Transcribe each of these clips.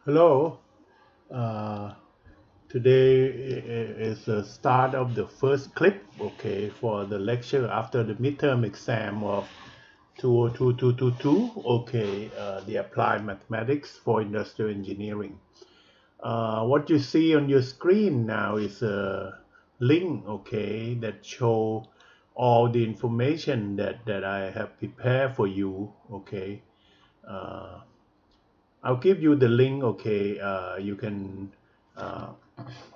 Hello. Uh, Today is the start of the first clip, okay, for the lecture after the midterm exam of 202222, okay, the applied mathematics for industrial engineering. What you see on your screen now is a link, okay, that show all the information that I have prepared for you, okay. Uh, I'll give you the link, okay. You can uh,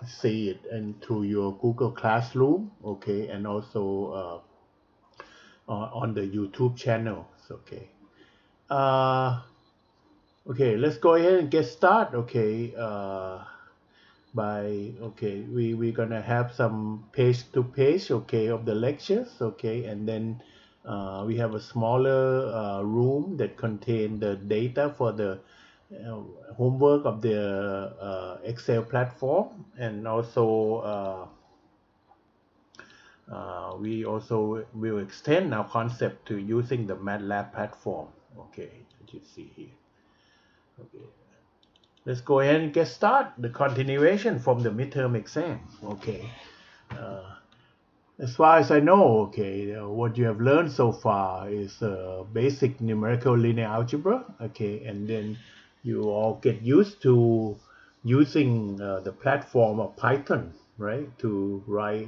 see it and through your Google Classroom, okay, and also on the YouTube channel, okay. Uh, okay, let's go ahead and get started, okay. By okay, we're gonna have some page to page, okay, of the lectures, okay, and then we have a smaller room that contain the data for the uh, homework of the Excel platform, and also we also will extend our concept to using the MATLAB platform. Okay, as you see here. Okay, let's go ahead and get started. The continuation from the midterm exam. Okay. Uh, as far as I know, okay, what you have learned so far is basic numerical linear algebra, okay, and then you all get used to using the platform of Python, right, to write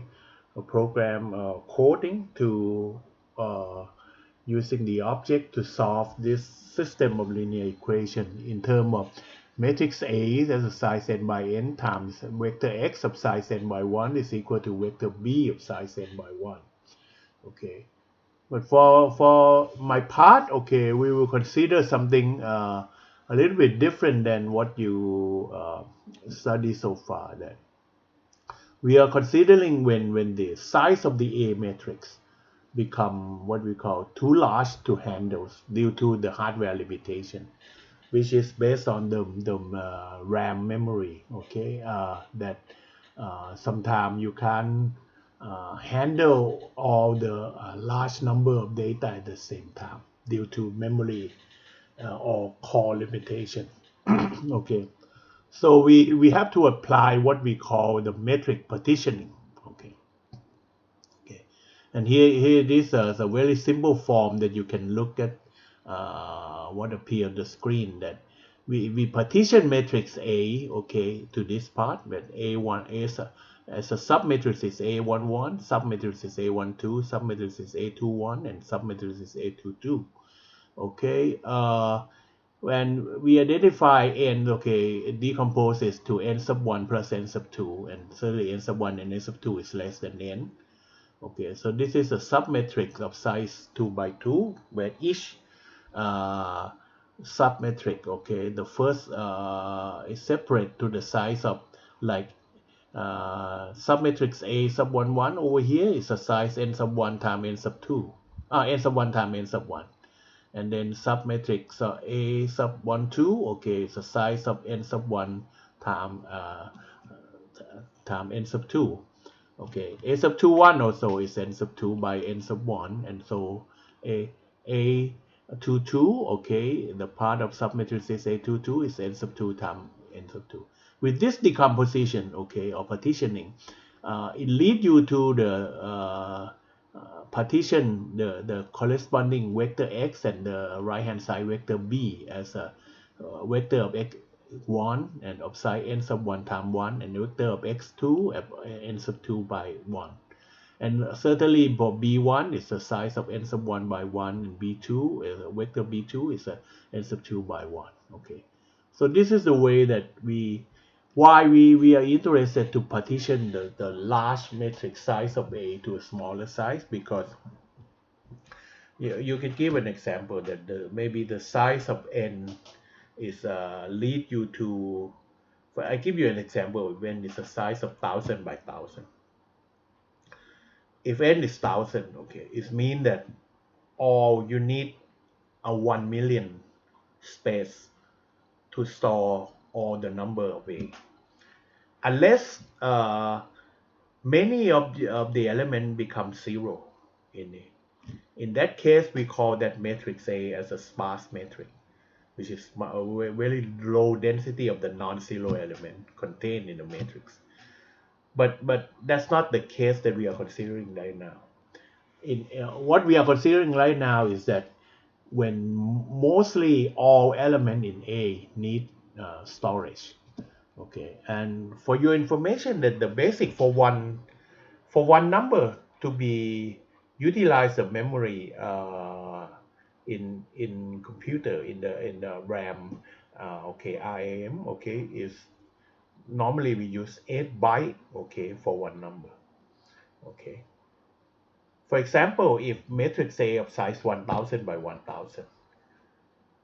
a program coding to uh, using the object to solve this system of linear equation in terms of matrix A as a size n by n times vector x of size n by 1 is equal to vector b of size n by 1. Okay. But for my part, okay, we will consider something a little bit different than what you study so far. That we are considering when the size of the A matrix become what we call too large to handle due to the hardware limitation, which is based on the RAM memory. Okay, that sometimes you can handle all the large number of data at the same time due to memory or core limitation. Okay, so we have to apply what we call the metric partitioning. Okay. Okay, and here it is as a very simple form that you can look at what appear on the screen, that we partition matrix A, okay, to this part, where A1 is as a submatrix is A11, submatrix is A12, submatrix is A21, and submatrix is A22. Okay, when we identify n, okay, it decomposes to n sub 1 plus n sub 2, and certainly n sub 1 and n sub 2 is less than n. Okay, so this is a submatrix of size 2 by 2, where each uh, submatrix, okay, the first is separate to the size of, like, submatrix A sub 1 1 over here is a size n sub 1 times n sub 2, n sub 1 times n sub 1. And then submatrix A sub 1 2, okay, it's a size of n sub 1 times n sub 2. Okay, a sub 2 1 also is n sub 2 by n sub 1, and so a 2 2, okay, the part of submatrices a 2 2 is n sub 2 times n sub 2. With this decomposition, okay, or partitioning, it leads you to the partition the corresponding vector x and the right hand side vector b as a vector of x 1 and of size n sub 1 times 1, and vector of x2 n sub 2 by 1. And certainly for b1 is the size of n sub 1 by 1, and b2 vector b2 is a n sub 2 by 1. Okay, so this is the way that why we are interested to partition the large matrix size of A to a smaller size, because you can give an example that maybe the size of n is lead you to, I give you an example when it's a size of 1000 by 1000. If n is 1000, okay, it means that all you need a 1 million space to store all the number of A, unless many of the element become zero in it. In that case, we call that matrix A as a sparse matrix. which is very low density of the non-zero element contained in the matrix. But that's not the case that we are considering right now. In what we are considering right now is that when mostly all element in A need storage. Okay, and for your information, that the basic for one number to be utilize the memory in computer in the RAM, okay, RAM, okay, is normally we use 8 byte, okay, for one number. Okay, for example, if matrix A of size 1000 by 1000,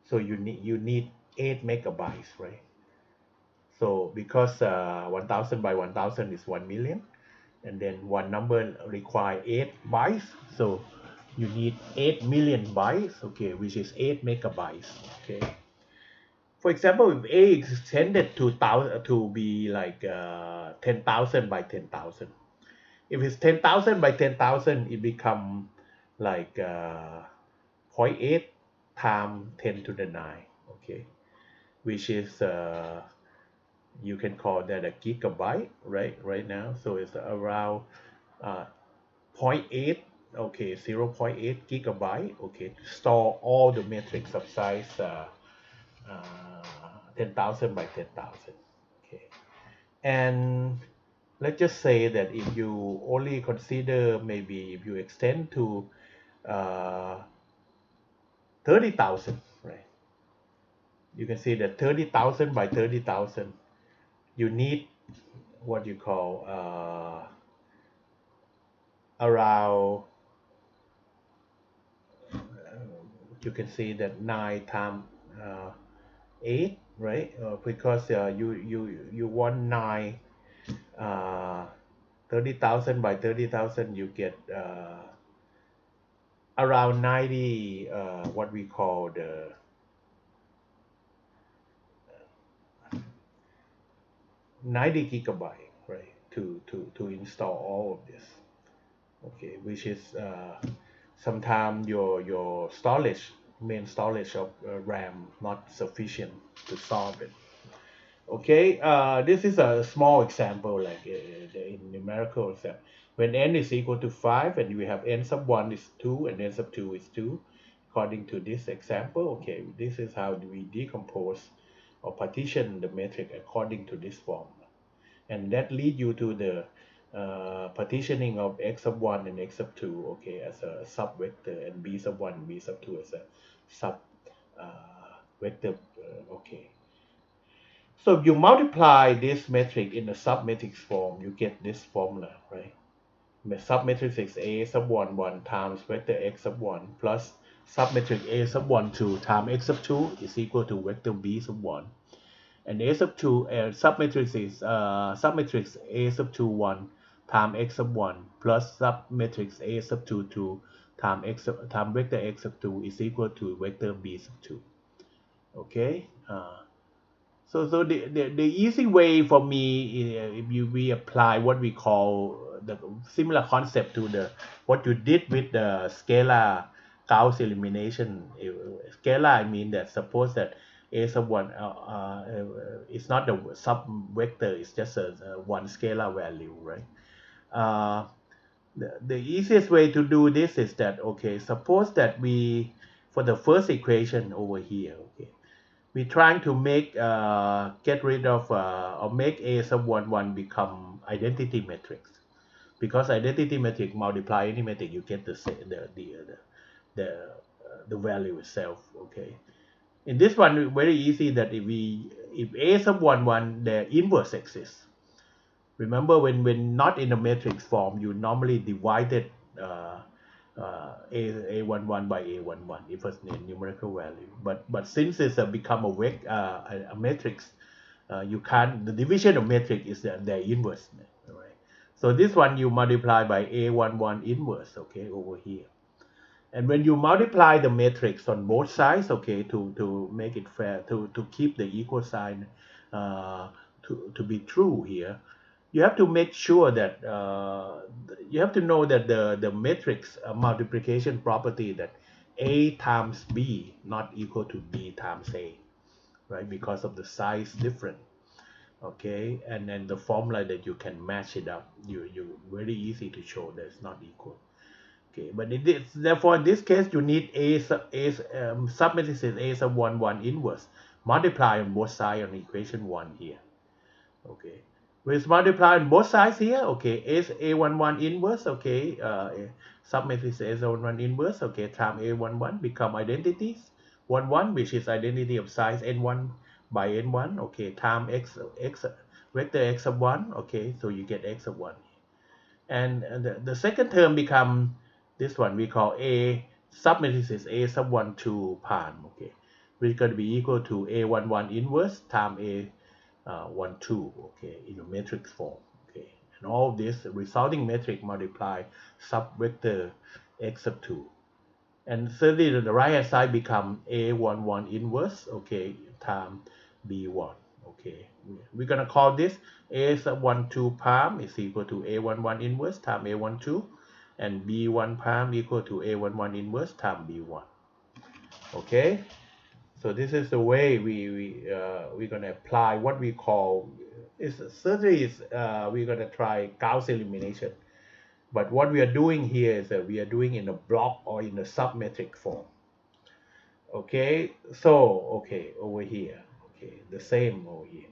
so you need 8 megabytes, right? So because 1000 by 1000 is 1 million, and then one number require 8 bytes, so you need 8 million bytes, okay, which is 8 megabytes. Okay, for example, if A is extended to to be like 10,000 by 10,000, if it's 10,000 by 10,000, it become like zero point 0.8 times 10 to the 9, okay, which is you can call that a gigabyte, right now. So it's around uh, zero point 0.8, okay, 0.8 gigabyte, okay, to store all the metrics of size uh, 10,000 by 10,000, okay. And let's just say that if you only consider, maybe if you extend to uh, 30,000, right, you can see that 30,000 by 30,000, you need what you call around you can see that 9 times 8, right? Because you want 9 uh, 30,000 by 30,000, you get around 90 what we call the 90 gigabyte, right? To install all of this, okay, which is sometimes your storage, main storage of RAM not sufficient to solve it. Okay, this is a small example, like in numerical example. When n is equal to 5 and we have n sub 1 is 2 and n sub 2 is 2, according to this example, okay, this is how we decompose or partition the matrix according to this form. And that lead you to the partitioning of x sub 1 and x sub 2, okay, as a sub vector, and b sub 1 and b sub 2 as a sub vector, okay. So if you multiply this metric in the submatrix form, you get this formula, right? The submatrix is A sub 1 1 times vector x sub 1 plus submatrix A sub 1 2 times x sub 2 is equal to vector B sub 1. And A sub 2 submatrix is submatrix A sub 2 1 times x sub 1 plus submatrix A sub 2 2 times vector x sub 2 is equal to vector B sub 2. Okay. So the easy way for me, if we apply what we call the similar concept to the what you did with the scalar Gauss elimination. Scalar, I mean that suppose that a sub 1 is not the sub vector, it's just a one scalar value, right? Uh, the easiest way to do this is that, okay, suppose that we, for the first equation over here, okay, we're trying to make get rid of or make a sub 1 1 become identity matrix, because identity matrix multiply any matrix, you get the the, the value itself, okay. In this one, very easy, that if a sub 1 1, the inverse exists. Remember, when not in a matrix form, you normally divided uh, a11 by a11 if it's a numerical value. But since it's become a matrix, you can't. The division of matrix is the inverse, right? So this one you multiply by a11 inverse, okay, over here. And when you multiply the matrix on both sides, okay, to make it fair, to keep the equal sign to be true here, you have to make sure that you have to know that the matrix multiplication property, that a times b not equal to b times a. right? Because of the size different. Okay, and then the formula that you can match it up, you very easy to show that it's not equal. Okay, but therefore in this case you need sub matrix a sub 1 1 inverse multiply on both sides on equation 1 here. Okay, with multiply on both sides here. Okay, a11 inverse. Okay, sub matrix a11 inverse. Okay, time a11 become identities 1 1, which is identity of size n1 by n1. Okay, time x vector x of 1. Okay, so you get x of 1, and the second term become this one we call a sub matrices a sub 1 2 pan. Okay, which is going to be equal to a11 inverse time a 1 2. Okay, in a matrix form. Okay, and all this resulting matrix multiply sub vector x sub 2, and thirdly the right hand side become a11 inverse. Okay, time b1. Okay, we're gonna call this a sub 1 2 palm is equal to a11 inverse time a12, and b1 palm equal to a11 inverse time b1. Okay, so this is the way we're gonna apply what we call is certainly is we're gonna try Gauss elimination, but what we are doing here is that we are doing in a block or in a submetric form. Okay, so okay, over here, okay, the same over here.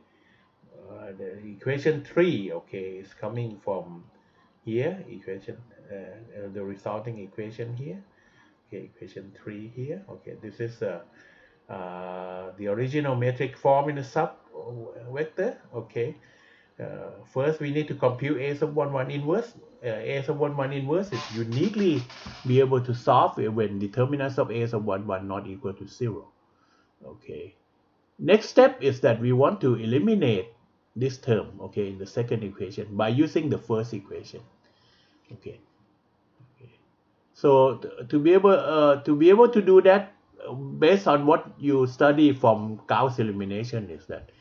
The equation 3, okay, is coming from here, equation, the resulting equation here. Okay, equation 3 here. Okay, this is the original metric form in the sub vector. Okay, first we need to compute a sub 1 1 inverse. A sub 1 1 inverse is uniquely be able to solve when determinants of a sub 1 1 not equal to 0. Okay, next step is that we want to eliminate this term, okay, in the second equation by using the first equation. Okay, so to be able to do that, based on what you study from Gauss elimination, is that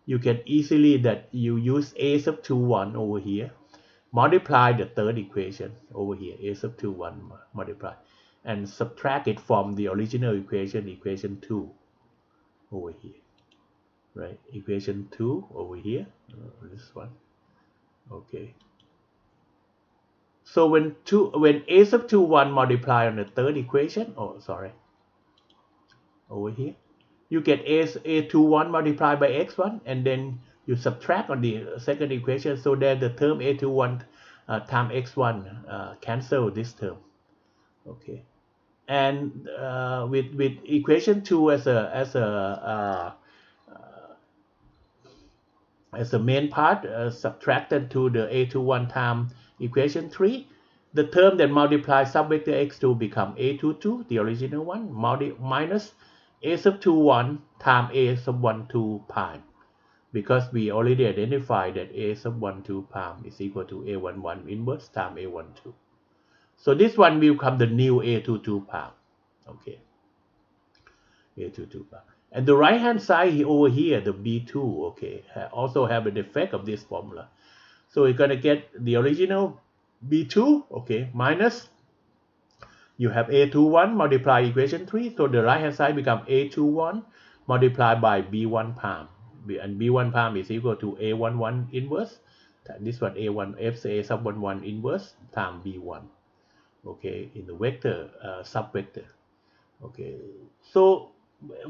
you can easily that you use a sub 2 1 over here, multiply the third equation over here, a sub 2 1 multiply, and subtract it from the original equation, equation 2 over here, right? Equation 2 over here, this one. Okay, so when a sub 2 1 multiply on the third equation, oh sorry, over here, you get a21 multiplied by x1, and then you subtract on the second equation, so that the term a21 times x1 cancel this term. Okay, and with equation 2 as a main part, subtracted to the a21 times equation 3, the term that multiplies subvector x2 become a22, the original one, minus a sub 2 1 times a sub 1 2 prime, because we already identified that a sub 1 2 prime is equal to a11 inverse times a12. So this one will become the new a22 prime. Okay, a22 prime. And the right hand side over here, the b2, okay, also have an effect of this formula. So we're going to get the original b2, okay, minus you have a21 multiply equation 3, so the right hand side become a21 multiplied by b1 palm, and b1 palm is equal to a11 inverse, this one a1 f a sub 1 1 inverse times b1. Okay, in the vector subvector. Okay, so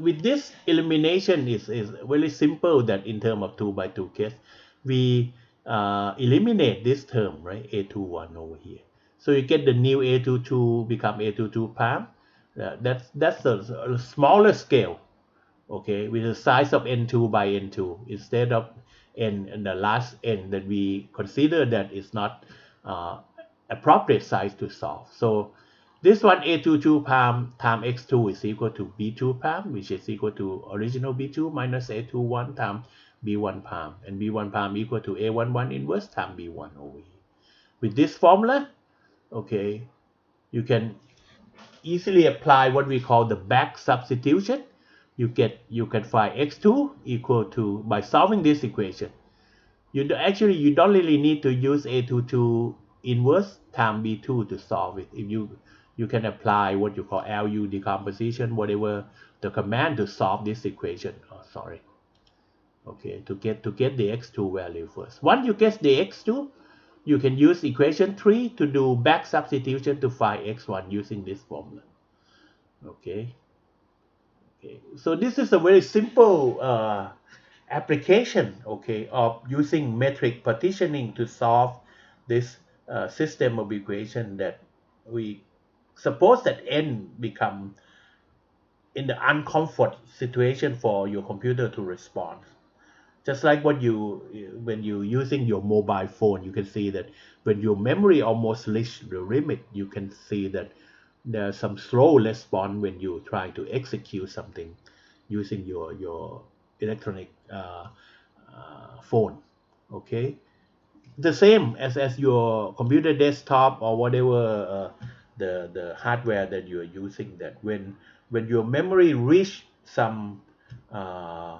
with this elimination is very simple, that in terms of 2 by 2 case we eliminate this term, right, a21 over here. So you get the new a22 become a22 palm. That's a smaller scale, okay, with the size of n2 by n2 instead of n and the last n that we consider that is not appropriate size to solve. So this one a22 palm times x2 is equal to b2 palm, which is equal to original b2 minus a21 times b1 palm, and b1 palm equal to a11 inverse times b1 over here. With this formula, okay, you can easily apply what we call the back substitution. You can find x2 equal to, by solving this equation, you don't really need to use a22 inverse times b2 to solve it. If you can apply what you call LU decomposition, whatever the command to solve this equation. Oh, sorry. Okay, to get the x2 value first. Once you get the x2, you can use equation 3 to do back substitution to find x1 using this formula. Okay. Okay. So this is a very simple application, okay, of using metric partitioning to solve this system of equation that we suppose that n become in the uncomfort situation for your computer to respond. Just like what you when you using your mobile phone, you can see that when your memory almost reach the limit, you can see that there's some slow response when you try to execute something using your electronic phone. Okay, the same as your computer desktop or whatever the hardware that you are using, that when your memory reach some uh,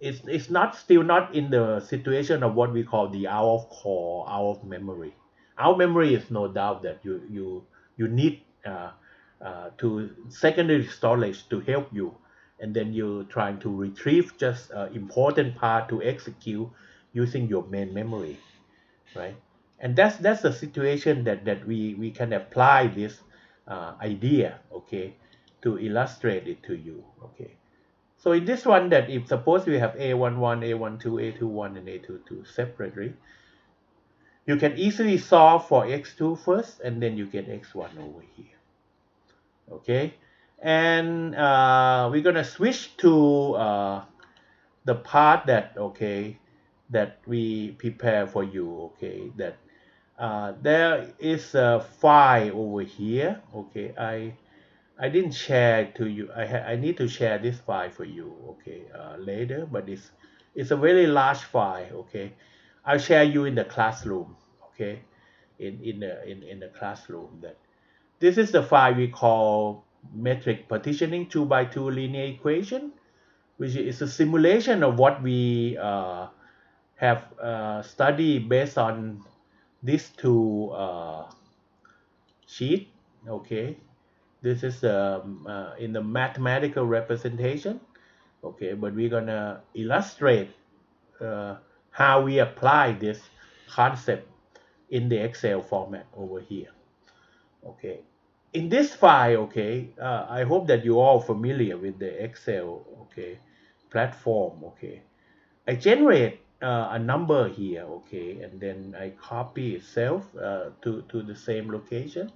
it's not still not in the situation of what we call the out of core, out of memory. Out memory is no doubt that you need to secondary storage to help you, and then you're trying to retrieve just important part to execute using your main memory, right? And that's the situation that we can apply this idea, okay, to illustrate it to you, okay. So in this one, that if suppose we have A11, A12, A21, and A22 separately, you can easily solve for x2 first, and then you get x1 over here. Okay, and we're gonna switch to the part that okay that we prepare for you. Okay, that there is a file over here. Okay, I didn't share it to you. I need to share this file for you, okay, later. But it's a very large file, okay. I'll share you in the classroom, okay, in the classroom. That this is the file we call metric partitioning 2 by 2 linear equation, which is a simulation of what we have studied based on these two sheet, okay. This is in the mathematical representation, okay, but we're gonna illustrate uh, how we apply this concept in the Excel format over here, okay. In this file, okay, I hope that you all familiar with the Excel, okay, platform, okay. I generate a number here, okay, and then I copy itself to the same location.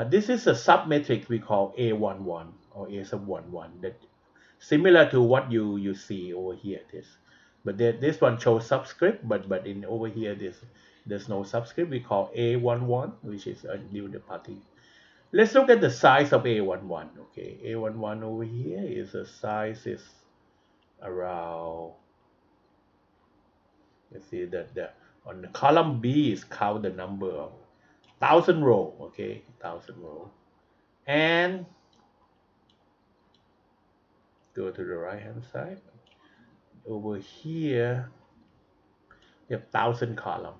This is a submetric we call A11 or A sub 11, that similar to what you see over here. But this one shows subscript, but in over here there's no subscript. We call A11, which is a new party. Let's look at the size of A11. Okay, A11 over here is the size is around. Let's see that on the column B is count the number of 1,000 row. Okay, 1,000 row, and go to the right hand side. Over here, you have 1,000 column.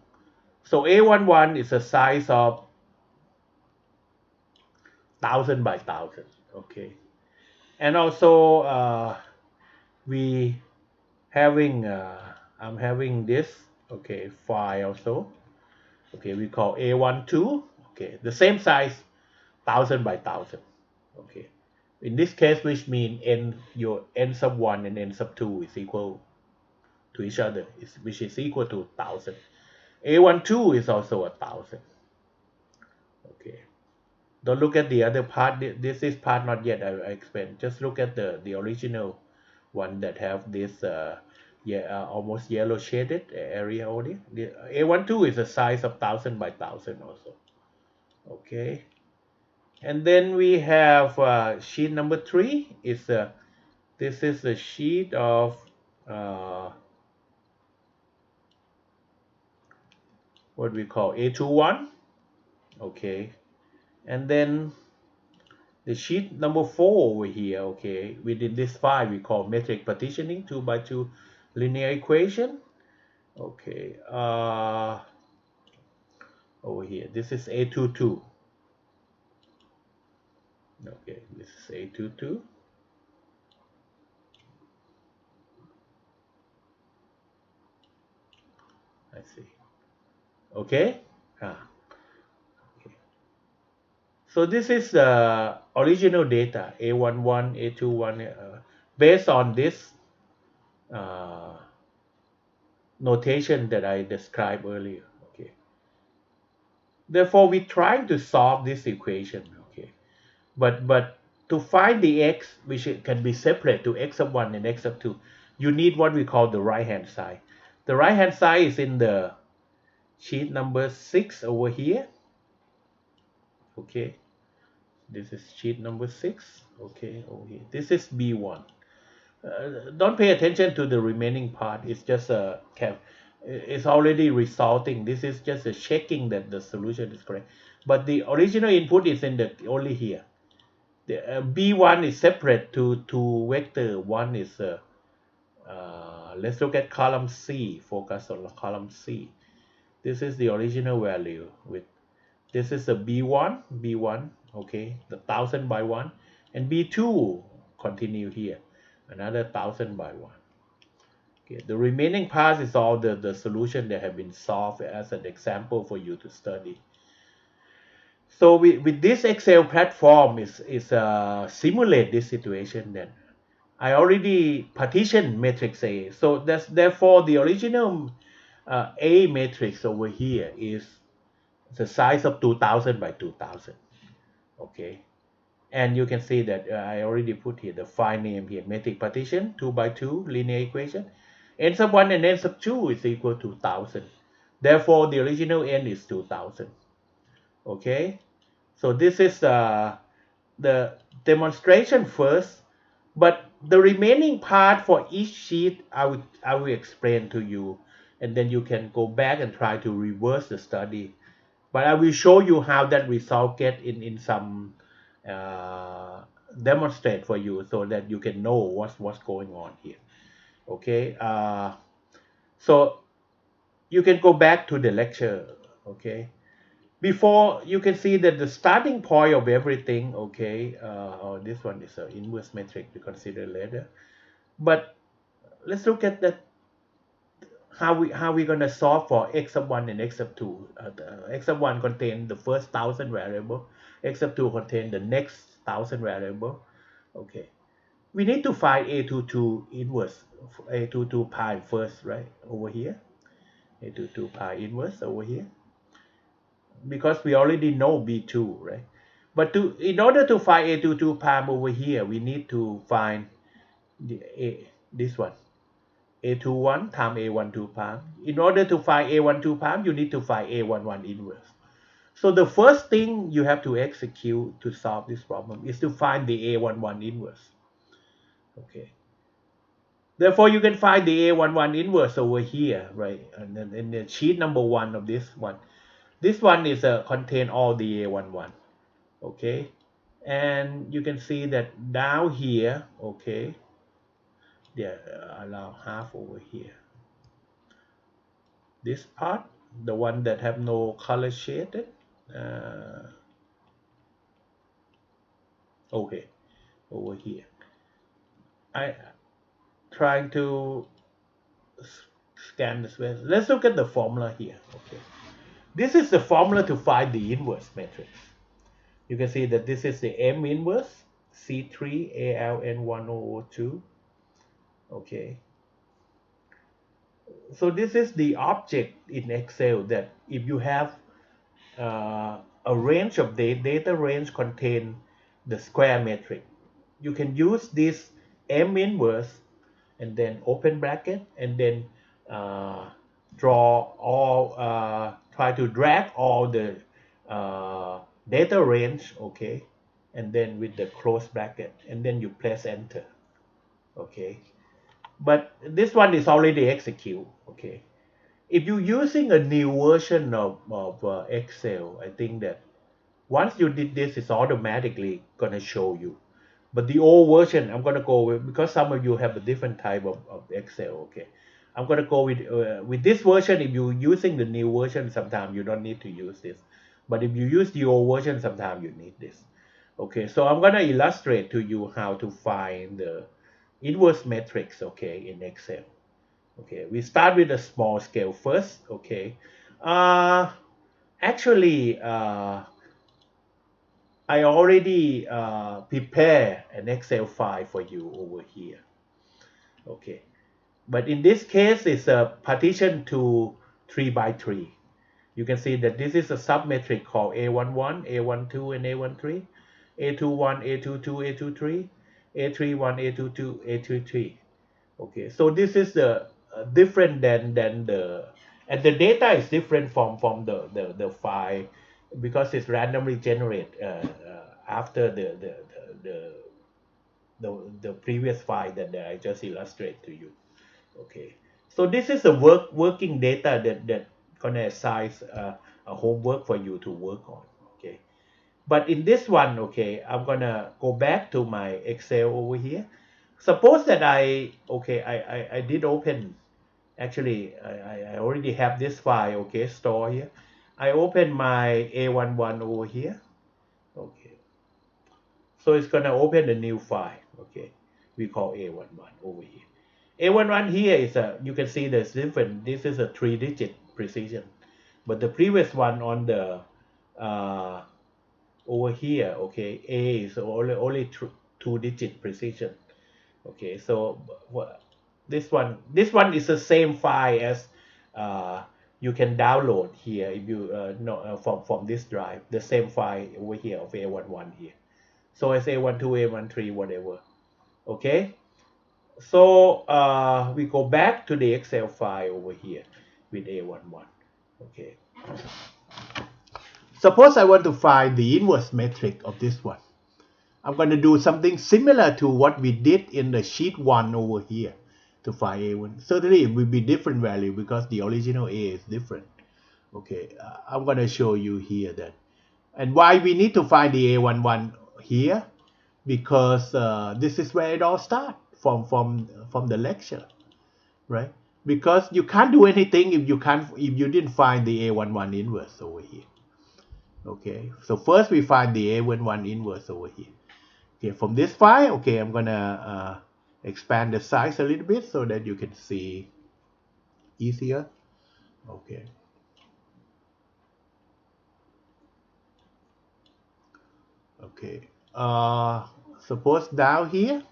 So A11 is a size of 1,000 by 1,000. Okay, and also we having I'm having this, okay, file also. Okay, we call A12. Okay, the same size, 1,000 by 1,000. Okay, in this case, which mean n your n sub 1 and n sub 2 is equal to each other, which is equal to 1,000. A12 is also 1,000. Okay. Don't look at the other part. This is part not yet I explained. Just look at the original one that have this yeah, almost yellow shaded area only. The A12 is a size of 1,000 by 1,000 also. Okay. And then we have sheet number 3 is this is a sheet of uh, what we call A21. Okay. And then the sheet number 4 over here, okay, within this file we call metric partitioning 2 by 2 linear equation. Okay, over here, this is A22. Okay, this is A22. I see. Okay. Ah, okay. So this is the original data A11, A21, based on this uh, notation that I described earlier. Okay. Therefore, we're trying to solve this equation. Okay. But to find the x, which can be separate to x of 1 and x of 2, you need what we call the right hand side. The right hand side is in the sheet number 6 over here. Okay. This is sheet number 6. Okay. Over here. This is B1. Don't pay attention to the remaining part. It's just a it's already resulting. This is just a checking that the solution is correct. But the original input is in the only here. The B1 is separate to two vector. One is let's look at column C. Focus on column C. This is the original value with this is a B1, okay, the 1000 by 1, and B2 continue here, another 1000 by 1. Okay, the remaining part is all the solution that have been solved as an example for you to study. So with this Excel platform is simulate this situation. Then I already partitioned matrix A. So that's therefore the original A matrix over here is the size of 2000 by 2000. Okay, and you can see that I already put here the file name here, matrix partition 2 by 2 linear equation. N sub 1 and n sub 2 is equal to 1000. Therefore, the original n is 2000. Okay, so this is the demonstration first, but the remaining part for each sheet I will explain to you, and then you can go back and try to reverse the study. But I will show you how that result get in some demonstrate for you so that you can know what's going on here. Okay, so you can go back to the lecture. Okay, before you can see that the starting point of everything. Okay, oh, this one is an inverse metric to consider later, but let's look at that how we gonna solve for x of 1 and x of 2. X of 1 contain the first 1000 variable, x of 2 contain the next 1000 variable. Okay, we need to find a22 inverse, a22 pi first, right, over here, a22 pi inverse over here, because we already know b2, right? But in order to find a22 pi over here, we need to find this one, a21 times a12 prime. In order to find a12 prime, you need to find a11 inverse. So the first thing you have to execute to solve this problem is to find the a11 inverse. Okay. Therefore, you can find the a11 inverse over here, right? And then in the sheet number 1 of this one. This one is contain all the a11. Okay. And you can see that down here, okay, there allow half over here. This part, the one that have no color shaded, okay, over here. I trying to scan this way. Let's look at the formula here. Okay, this is the formula to find the inverse matrix. You can see that this is the M inverse C3 ALN1002. Okay, so this is the object in Excel that if you have a range of data range contain the square metric, you can use this M inverse and then open bracket and then draw all try to drag all the data range, okay, and then with the close bracket and then you press enter. Okay, but this one is already executed. Okay, if you're using a new version of Excel, I think that once you did this, it's automatically gonna show you. But the old version, I'm gonna go with, because some of you have a different type of Excel. Okay, I'm gonna go with this version. If you're using the new version, sometimes you don't need to use this. But if you use the old version, sometimes you need this. Okay, so I'm gonna illustrate to you how to find the inverse matrix. Okay, in Excel. Okay, we start with a small scale first. Okay, uh, actually, I already prepare an Excel file for you over here. Okay, but in this case, it's a partition to 3 by 3. You can see that this is a submetric called A11, A12, and A13, A21, A22, A23, A31, A22, A33. Okay, so this is the different than the, and the data is different from the file because it's randomly generated after the the previous file that I just illustrate to you. Okay, so this is the working data that gonna assign a homework for you to work on. Okay, but in this one, okay, I'm gonna go back to my Excel over here. Suppose that I did open, actually I already have this file, okay, store here. I open my A11 over here. Okay, so it's gonna open a new file. Okay, we call A11 over here. A11 here is a, you can see there's different. This is a 3-digit precision, but the previous one on the uh, over here, okay, A is only 2-digit precision. Okay, so this one is the same file as uh, you can download here if you know from this drive, the same file over here of A11 here. So it's A12, A13, whatever. Okay, so we go back to the Excel file over here with A11. Okay, suppose I want to find the inverse metric of this one. I'm going to do something similar to what we did in the sheet 1 over here to find A1. Certainly it will be different value because the original A is different. Okay, I'm going to show you here that. And why we need to find the A11 here? Because this is where it all starts from the lecture, right? Because you can't do anything if you didn't find the A11 inverse over here. Okay, so first we find the A11 inverse over here. Okay, from this file, okay, I'm gonna expand the size a little bit so that you can see easier. Okay. Okay. Suppose down here.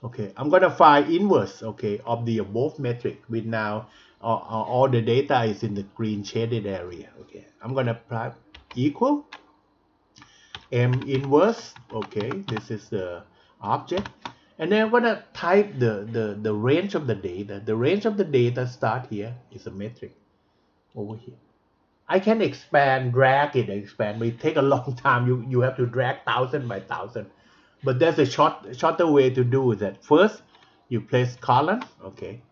Okay, I'm gonna find inverse, okay, of the above metric with now all the data is in the green shaded area. Okay, I'm gonna put equal m inverse. Okay, this is the object, and then I'm gonna type the range of the data. The range of the data start here is a metric over here. I can expand, drag it, expand, but it take a long time. You have to drag 1,000 by 1,000. But there's a shorter way to do that. First, you place column. Okay,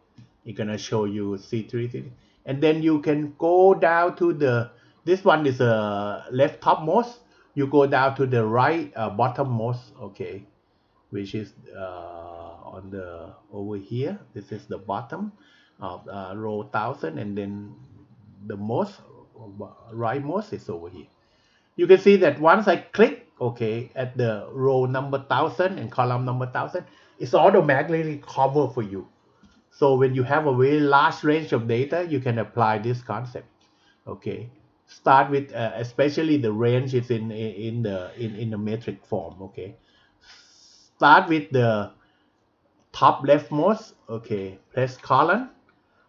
it's gonna show you C3, and then you can go down to the. This one is a left topmost. You go down to the right bottommost. Okay, which is on the over here. This is the bottom of row 1,000, and then the most rightmost is over here. You can see that once I click, okay, at the row number 1,000 and column number 1,000, it's automatically covered for you. So when you have a very large range of data, you can apply this concept. Okay, start with especially the range is in the metric form. Okay, start with the top leftmost. Okay, press column.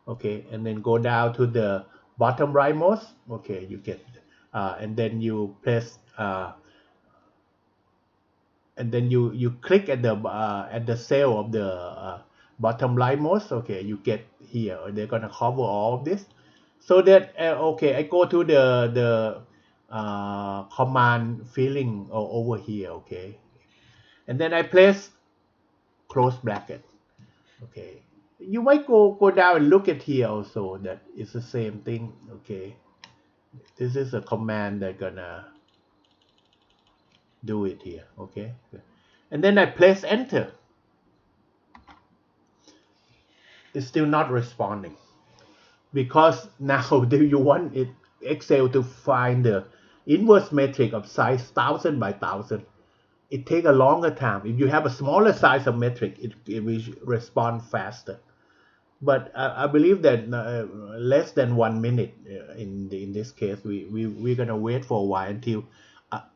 Okay, and then go down to the bottom rightmost. Okay, you get and then you press and then you click at the cell of the bottom rightmost. Okay, you get here. They're gonna cover all of this, so that okay, I go to the command filling over here. Okay, and then I place close bracket. Okay, you might go down and look at here also that it's the same thing. Okay, this is a command that gonna do it here. Okay, and then I press enter. It's still not responding because now do you want it Excel to find the inverse metric of size 1,000 by 1,000. it take a longer time. If you have a smaller size of metric, it will respond faster. But I believe that less than 1 minute in this case, we're gonna wait for a while until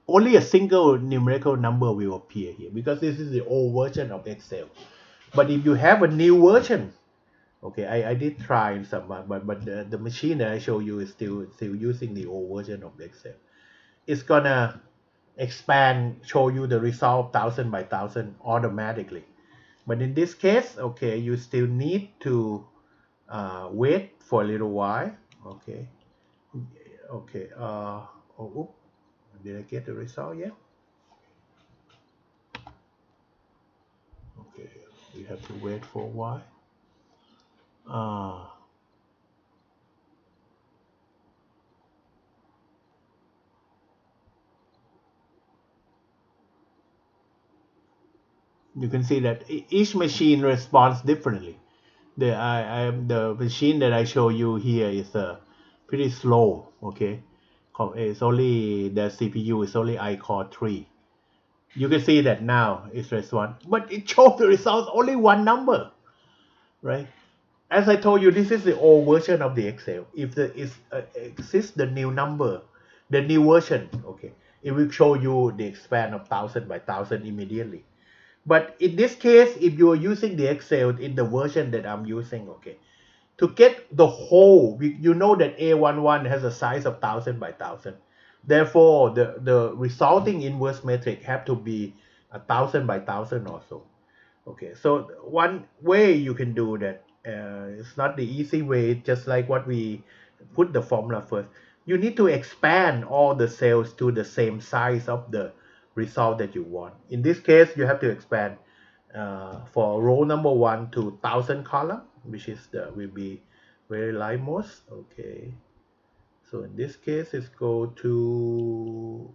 only a single numerical number will appear here, because this is the old version of Excel. But if you have a new version, okay, I did try in some, but the machine that I show you is still using the old version of Excel. It's gonna expand, show you the result 1000 by 1000 automatically. But in this case, okay, you still need to wait for a little while. Okay, okay. Oops, did I get the result yet? Okay, we have to wait for a while. Uh, you can see that each machine responds differently. The machine that I show you here is pretty slow. Okay, it's only the CPU is only I core 3. You can see that now it's respond, but it shows the results only one number, right? As I told you, this is the old version of the Excel. If there exists the new number, the new version, okay, it will show you the expand of 1000 by 1000 immediately. But in this case, if you are using the Excel in the version that I'm using, okay, to get the whole, you know that A11 has a size of 1000 by 1000. Therefore, the resulting inverse metric have to be 1000 by 1000 also. Okay, so one way you can do that, it's not the easy way, just like what we put the formula first. You need to expand all the cells to the same size of the result that you want. In this case, you have to expand for row number 1 to 1000 column, which is the will be very most. Okay, so in this case, let's go to,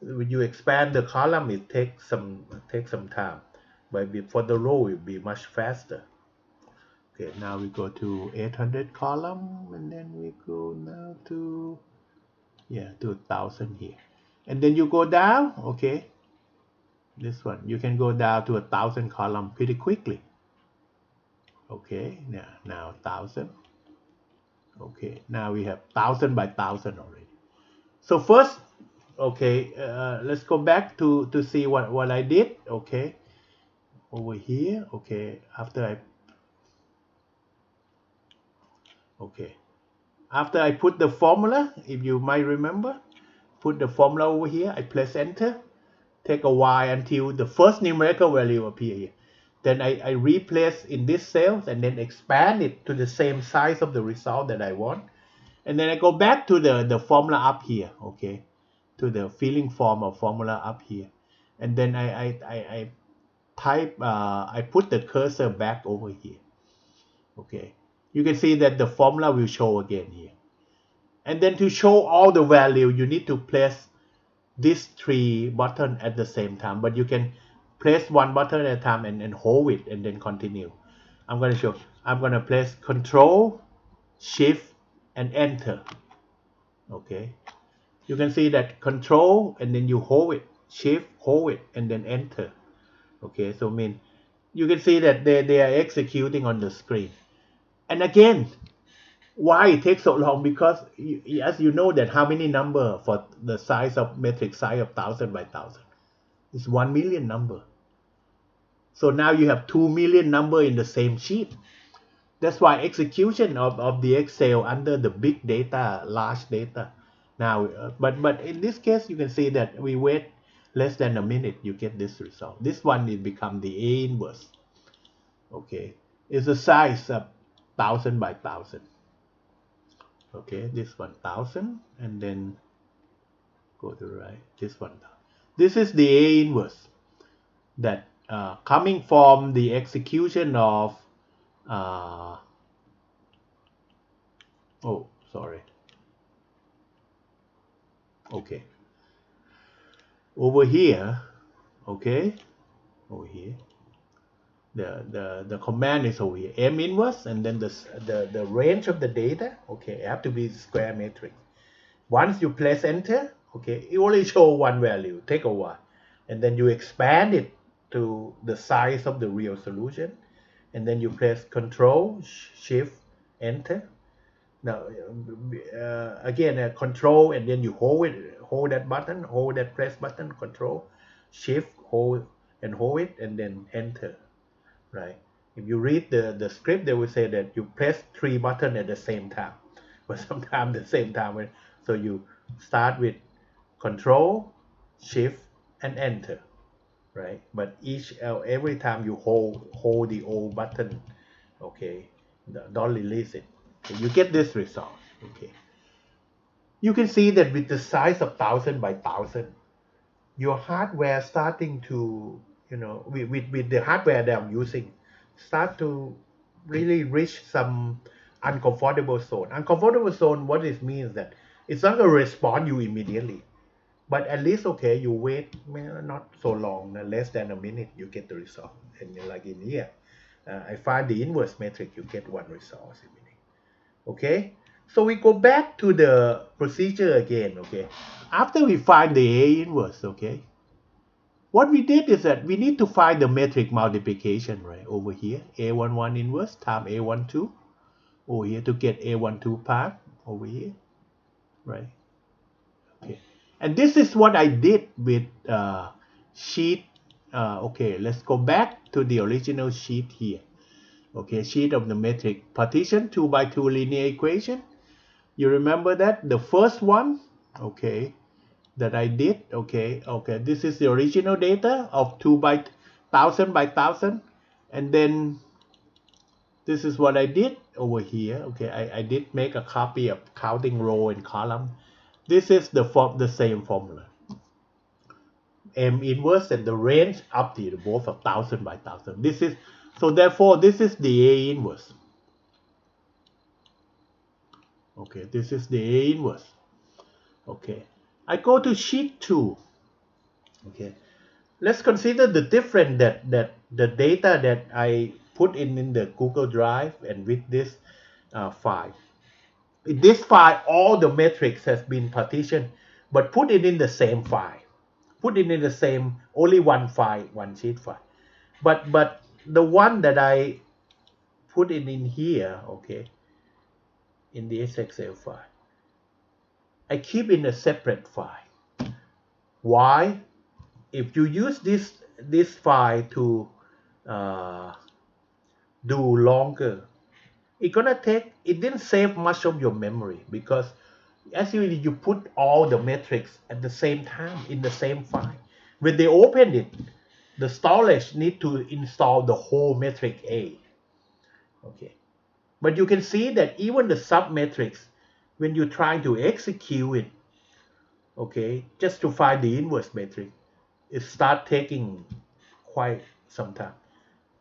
when you expand the column, it takes some time, but for the row it will be much faster. Okay, now we go to 800 column, and then we go now to, yeah, to 1000 here, and then you go down. Okay, this one you can go down to 1000 column pretty quickly. Okay, now 1000. Okay, now we have 1000 by 1000 already. So first, okay, let's go back to see what I did. Okay, over here. Okay, after I put the formula, if you might remember, put the formula over here, I press enter, take a while until the first numerical value appear here. Then I replace in this cell and then expand it to the same size of the result that I want. And then I go back to the formula up here, okay, to the filling form of formula up here. And then I type, I put the cursor back over here. Okay, you can see that the formula will show again here. And then to show all the value, you need to press these 3 buttons at the same time, but you can press one button at a time and hold it and then continue. I'm going to show. I'm going to press Control, Shift, and Enter. Okay, you can see that Control and then you hold it, Shift, hold it, and then Enter. Okay, so you can see that they are executing on the screen. And again, why it takes so long? Because as you know that how many number for the size of metric size of 1000 by 1000, it's 1 million number. So now you have 2 million number in the same sheet. That's why execution of the Excel under the big data, large data. Now, but in this case, you can see that we wait less than a minute, you get this result. This one will become the A inverse. Okay, it's a size of 1000 by 1000. Okay, this 1000, and then go to the right, this one. This is the A inverse that coming from the execution of oh, sorry. Okay, over here, okay, over here, the command is over here, M inverse, and then the range of the data, okay, it have to be square matrix. Once you press enter, okay, it only show one value, take a while. and then you expand it to the size of the real solution, and then you press Control Shift Enter. Now again Control, and then you hold that button, hold that press button, Control Shift, hold and hold it, and then Enter. Right? If you read the script, they will say that you press 3 buttons at the same time, but sometimes the same time. So you start with Control, Shift, and Enter, right? But every time you hold the O button, okay, don't release it. Okay, you get this result. Okay, you can see that with the size of 1,000 by 1,000, your hardware starting to, with the hardware that I'm using, start to really reach some uncomfortable zone. Uncomfortable zone, what it means that it's not going to respond you immediately, but at least, okay, you wait not so long, less than a minute, you get the result. And like in here, I find the inverse metric, you get one result a minute. Okay, so we go back to the procedure again. Okay, after we find the A inverse, okay, what we did is that we need to find the metric multiplication, right, over here, A11 inverse times A12 over here to get A12 part over here, right? Okay, and this is what I did with sheet. Okay, let's go back to the original sheet here. Okay, sheet of the metric partition 2 by 2 linear equation. You remember that the first one, okay, that I did, okay, this is the original data of 2 by 1,000 by 1,000, and then this is what I did over here. Okay, I did make a copy of counting row and column. This is the same formula, M inverse and the range up to both of 1,000 by 1,000. This is, so therefore this is the A inverse. Okay, this is the A inverse. Okay, I go to sheet 2. Okay, let's consider the difference that the data that I put in the Google Drive and with this file. In this file, all the metrics has been partitioned, but put it in the same file. Put it in the same, only one file, one sheet file. But the one that I put it in here, okay, in the SXL file, I keep in a separate file. Why? If you use this file to do longer, it didn't save much of your memory, because as you put all the metrics at the same time in the same file. When they open it, the storage need to install the whole metric A. Okay, but you can see that even the submetrics, when you try to execute it, okay, just to find the inverse metric, it start taking quite some time.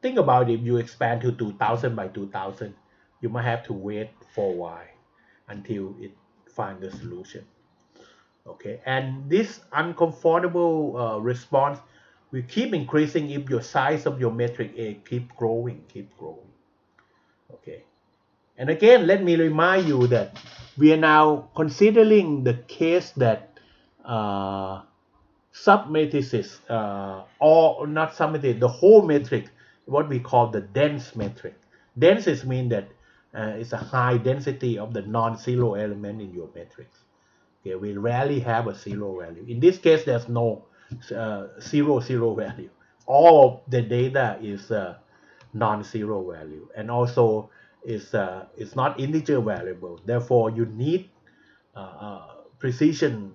Think about it, if you expand to 2,000 by 2,000, you might have to wait for a while until it finds the solution. Okay, and this uncomfortable response will keep increasing if your size of your metric A keep growing. Okay, and again, let me remind you that we are now considering the case that submatrices, or not submatrix, the whole metric, what we call the dense metric. Dense is mean that it's a high density of the non-zero element in your matrix. Okay, we rarely have a zero value. In this case, there's no zero value. All of the data is non-zero value, and also it's not integer variable. Therefore, you need precision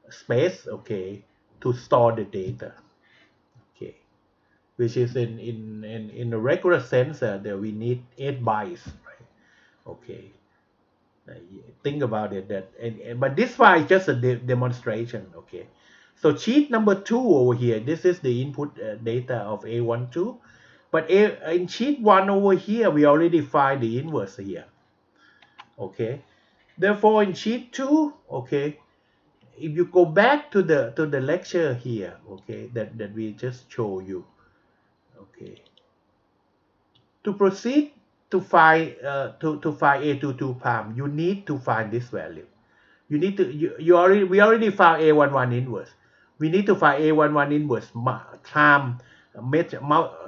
space, okay, to store the data. Okay, which is in a regular sense that we need 8 bytes, right? Okay. Think about it, but this file is just a demonstration. Okay, so sheet number 2 over here, this is the input data of A12, but in sheet 1 over here we already find the inverse here. Okay, therefore in sheet 2, okay, if you go back to the lecture here, okay, that we just show you, okay, to proceed to find to find A22 palm, you need to find this value. You need to we already found A11 inverse, we need to find A11 inverse time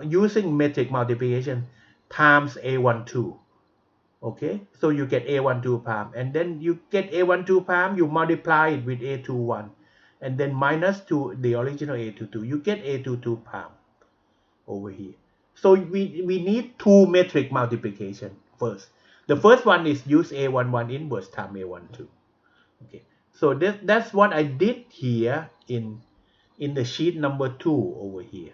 using metric multiplication times A12. Okay, so you get A12 palm, and then you get A12 palm, you multiply it with A21, and then minus to the original A22, you get A22 palm over here. So we need two metric multiplication first. The first one is use A11 inverse times A12. Okay, so that's what I did here in the sheet number 2 over here.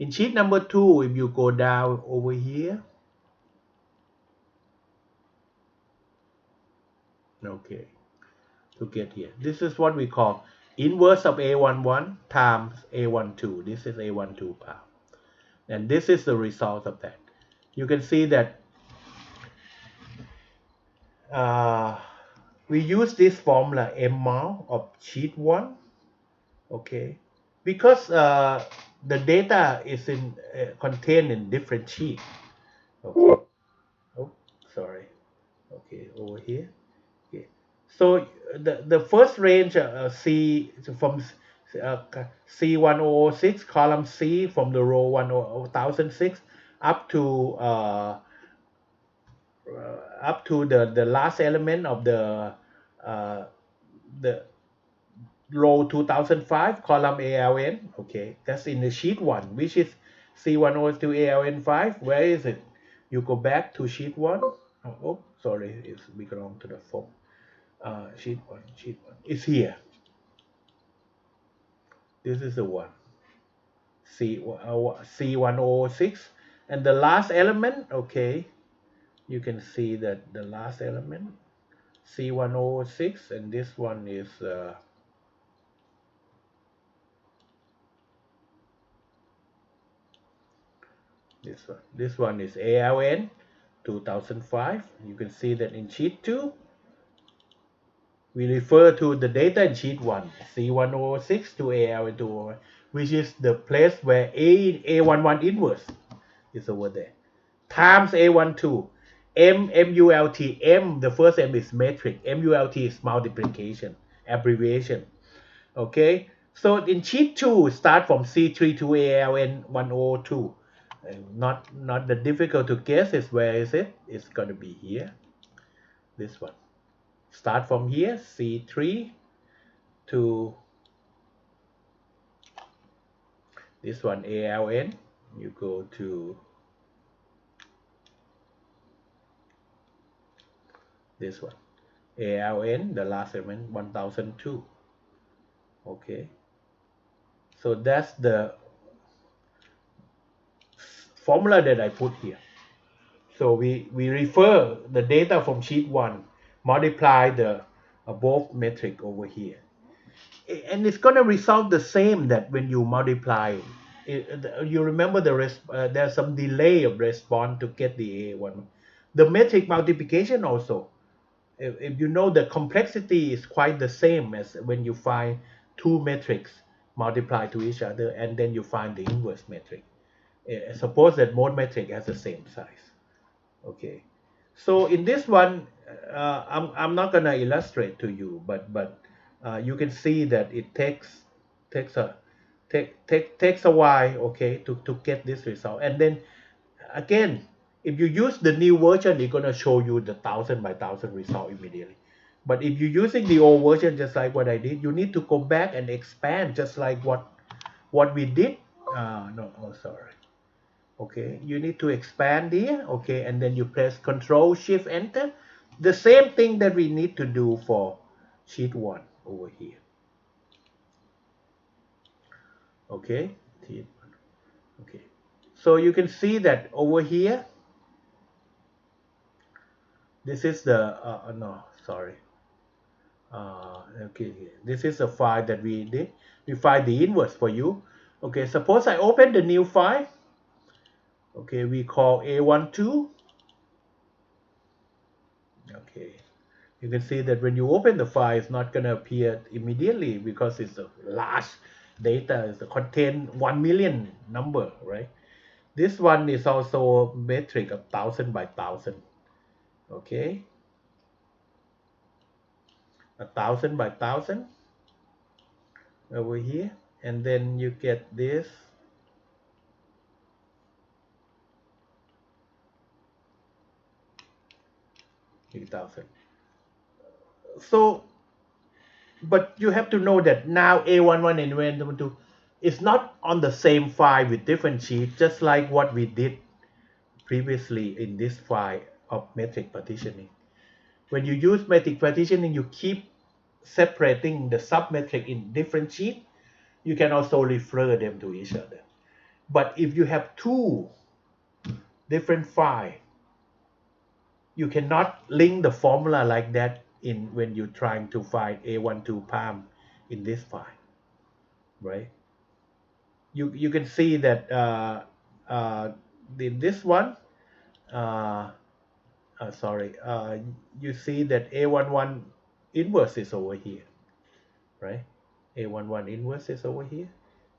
In sheet number 2, if you go down over here, okay, to get here, this is what we call inverse of A11 times A12. This is A12 power, and this is the result of that. You can see that we use this formula amount of sheet 1, okay, because the data is contained in different sheets. Okay. Oh, sorry. Okay, over here. Okay. So the first range C from C1006 column C from the row 1006 up to the last element of uh, the row 2005 column ALN. Okay, that's in the sheet 1, which is C102 ALN5. Where is it? You go back to sheet 1. Oh, sorry, it's belong to the phone. Sheet 1, sheet 1. It's here. This is the one. C106. And the last element, okay, you can see that the last element, C106, and this one is this one. This one is ALN 2005. You can see that in sheet 2, we refer to the data in sheet 1, C106 to ALN 201, which is the place where A11 inverse is over there, times A12. MULT, the first M is metric, MULT is multiplication, abbreviation. Okay, so in sheet 2, start from C3 to ALN 102. Not the difficult to guess is where is it? It's going to be here. This one. Start from here, C3 to this one, ALN. You go to this one, ALN, the last element, 1002. Okay, so that's the formula that I put here. So we refer the data from sheet 1, multiply the above metric over here, and it's going to result the same that when you multiply you remember there's some delay of response to get the A1. The metric multiplication also, if you know, the complexity is quite the same as when you find two metrics multiply to each other and then you find the inverse metric. Suppose that both metric has the same size. Okay, so in this one, I'm not gonna illustrate to you, but you can see that it takes a while, okay, to get this result. And then again, if you use the new version, it's gonna show you the 1000 by 1000 result immediately. But if you're using the old version, just like what I did, you need to go back and expand, just like what we did. No, oh sorry. Okay, you need to expand here. Okay, and then you press Control Shift Enter. The same thing that we need to do for sheet 1 over here. Okay, okay. So you can see that over here, this is the no, sorry. Okay, this is the file that we did. We find the inverse for you. Okay, suppose I open the new file. Okay, we call A12. Okay, you can see that when you open the file, it's not going to appear immediately because it's a large data. It contains 1 million number, right? This one is also metric of 1000 by 1000. Okay, 1000 by 1000. over here, and then you get this 3,000. So, but you have to know that now A11 and A12 is not on the same file with different sheets, just like what we did previously in this file of metric partitioning. When you use metric partitioning, you keep separating the submetric in different sheets. You can also refer them to each other. But if you have two different files, you cannot link the formula like that in when you're trying to find A12 palm in this file, right? You can see that in this one, uh, sorry, you see that A11 inverse is over here, right? A11 inverse is over here.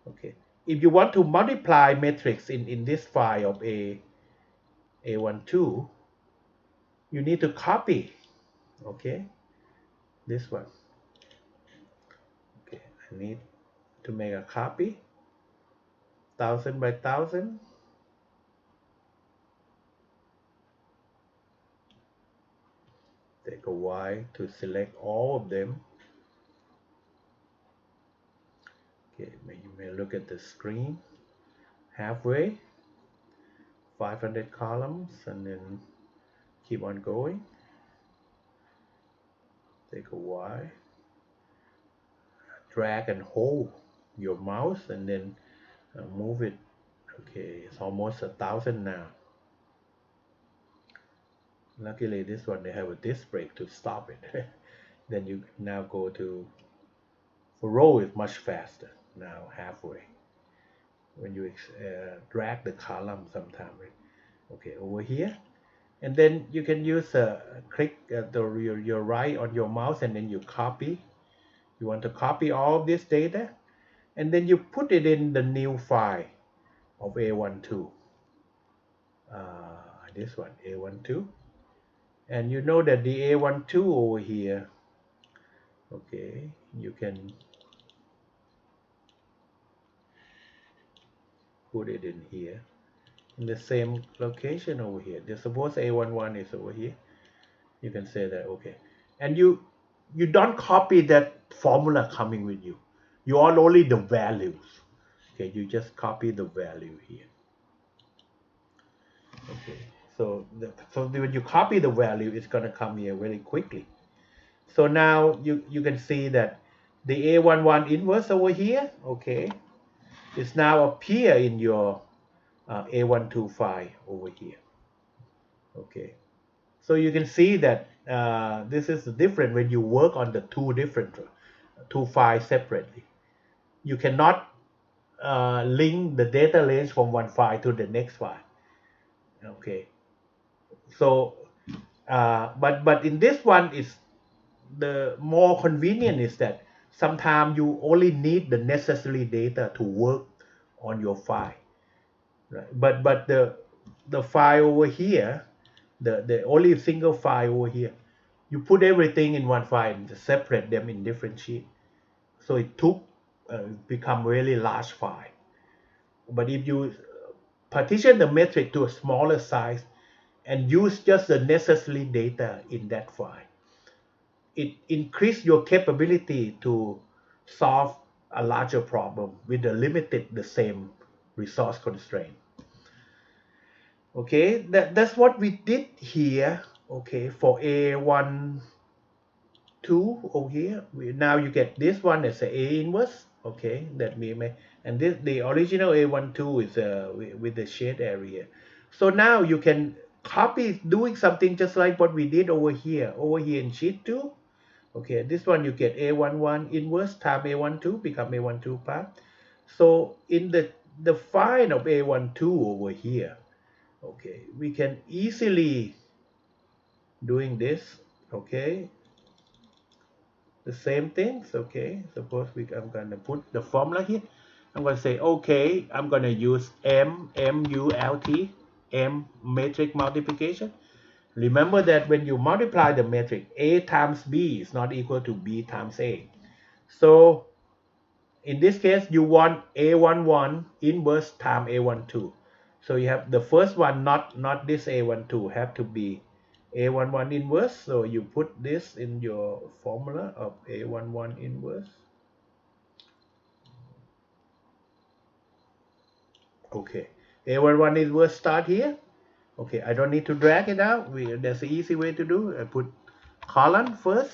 Okay. If you want to multiply matrix in this file of A12, you need to copy, okay, this one. Okay, I need to make a copy, 1000 by 1000. Take a while to select all of them. Okay, you may look at the screen halfway, 500 columns, and then keep on going. Take a while. Drag and hold your mouse and then move it. Okay, it's almost 1,000 now. Luckily, this one they have a disc brake to stop it. Then you now go to, for row is much faster now, halfway. When you drag the column sometime, right? Okay, over here. And then you can use click your right on your mouse and then you copy. You want to copy all of this data and then you put it in the new file of A12. This one, A12. And you know that the A12 over here, okay, you can put it in here in the same location over here. Just suppose A11 is over here. You can say that, okay. And you don't copy that formula coming with you. You want only the values. Okay, you just copy the value here. Okay, so when you copy the value, it's gonna come here very quickly. So now you can see that the A11 inverse over here, okay, is now appear in your A12 file over here. Okay, so you can see that this is different when you work on the two files separately. You cannot link the data range from one file to the next file. Okay, so but in this one is the more convenient is that sometimes you only need the necessary data to work on your file, right? But the file over here, the only single file over here, you put everything in one file and separate them in different sheets. So it took become really large file. But if you partition the metric to a smaller size and use just the necessary data in that file, it increase your capability to solve a larger problem with the same resource constraint. Okay, that's what we did here. Okay, for A12 over here, now you get this one as A inverse. Okay, that we may, and this the original A12 is with the shade area. So now you can copy doing something just like what we did over here in sheet 2. Okay, this one you get A11 inverse times A12 become A12 part. So in the file of A12 over here, okay, we can easily doing this. Okay, the same things. Okay, suppose I'm gonna put the formula here. I'm gonna say, okay, I'm gonna use MULT, M matrix multiplication. Remember that when you multiply the matrix, A times B is not equal to B times A. So in this case you want A11 inverse time A12. So you have the first one, not this A12, have to be A11 inverse. So you put this in your formula of A11 inverse. Okay, A11 inverse start here. Okay, I don't need to drag it out. There's an easy way to do. I put column first,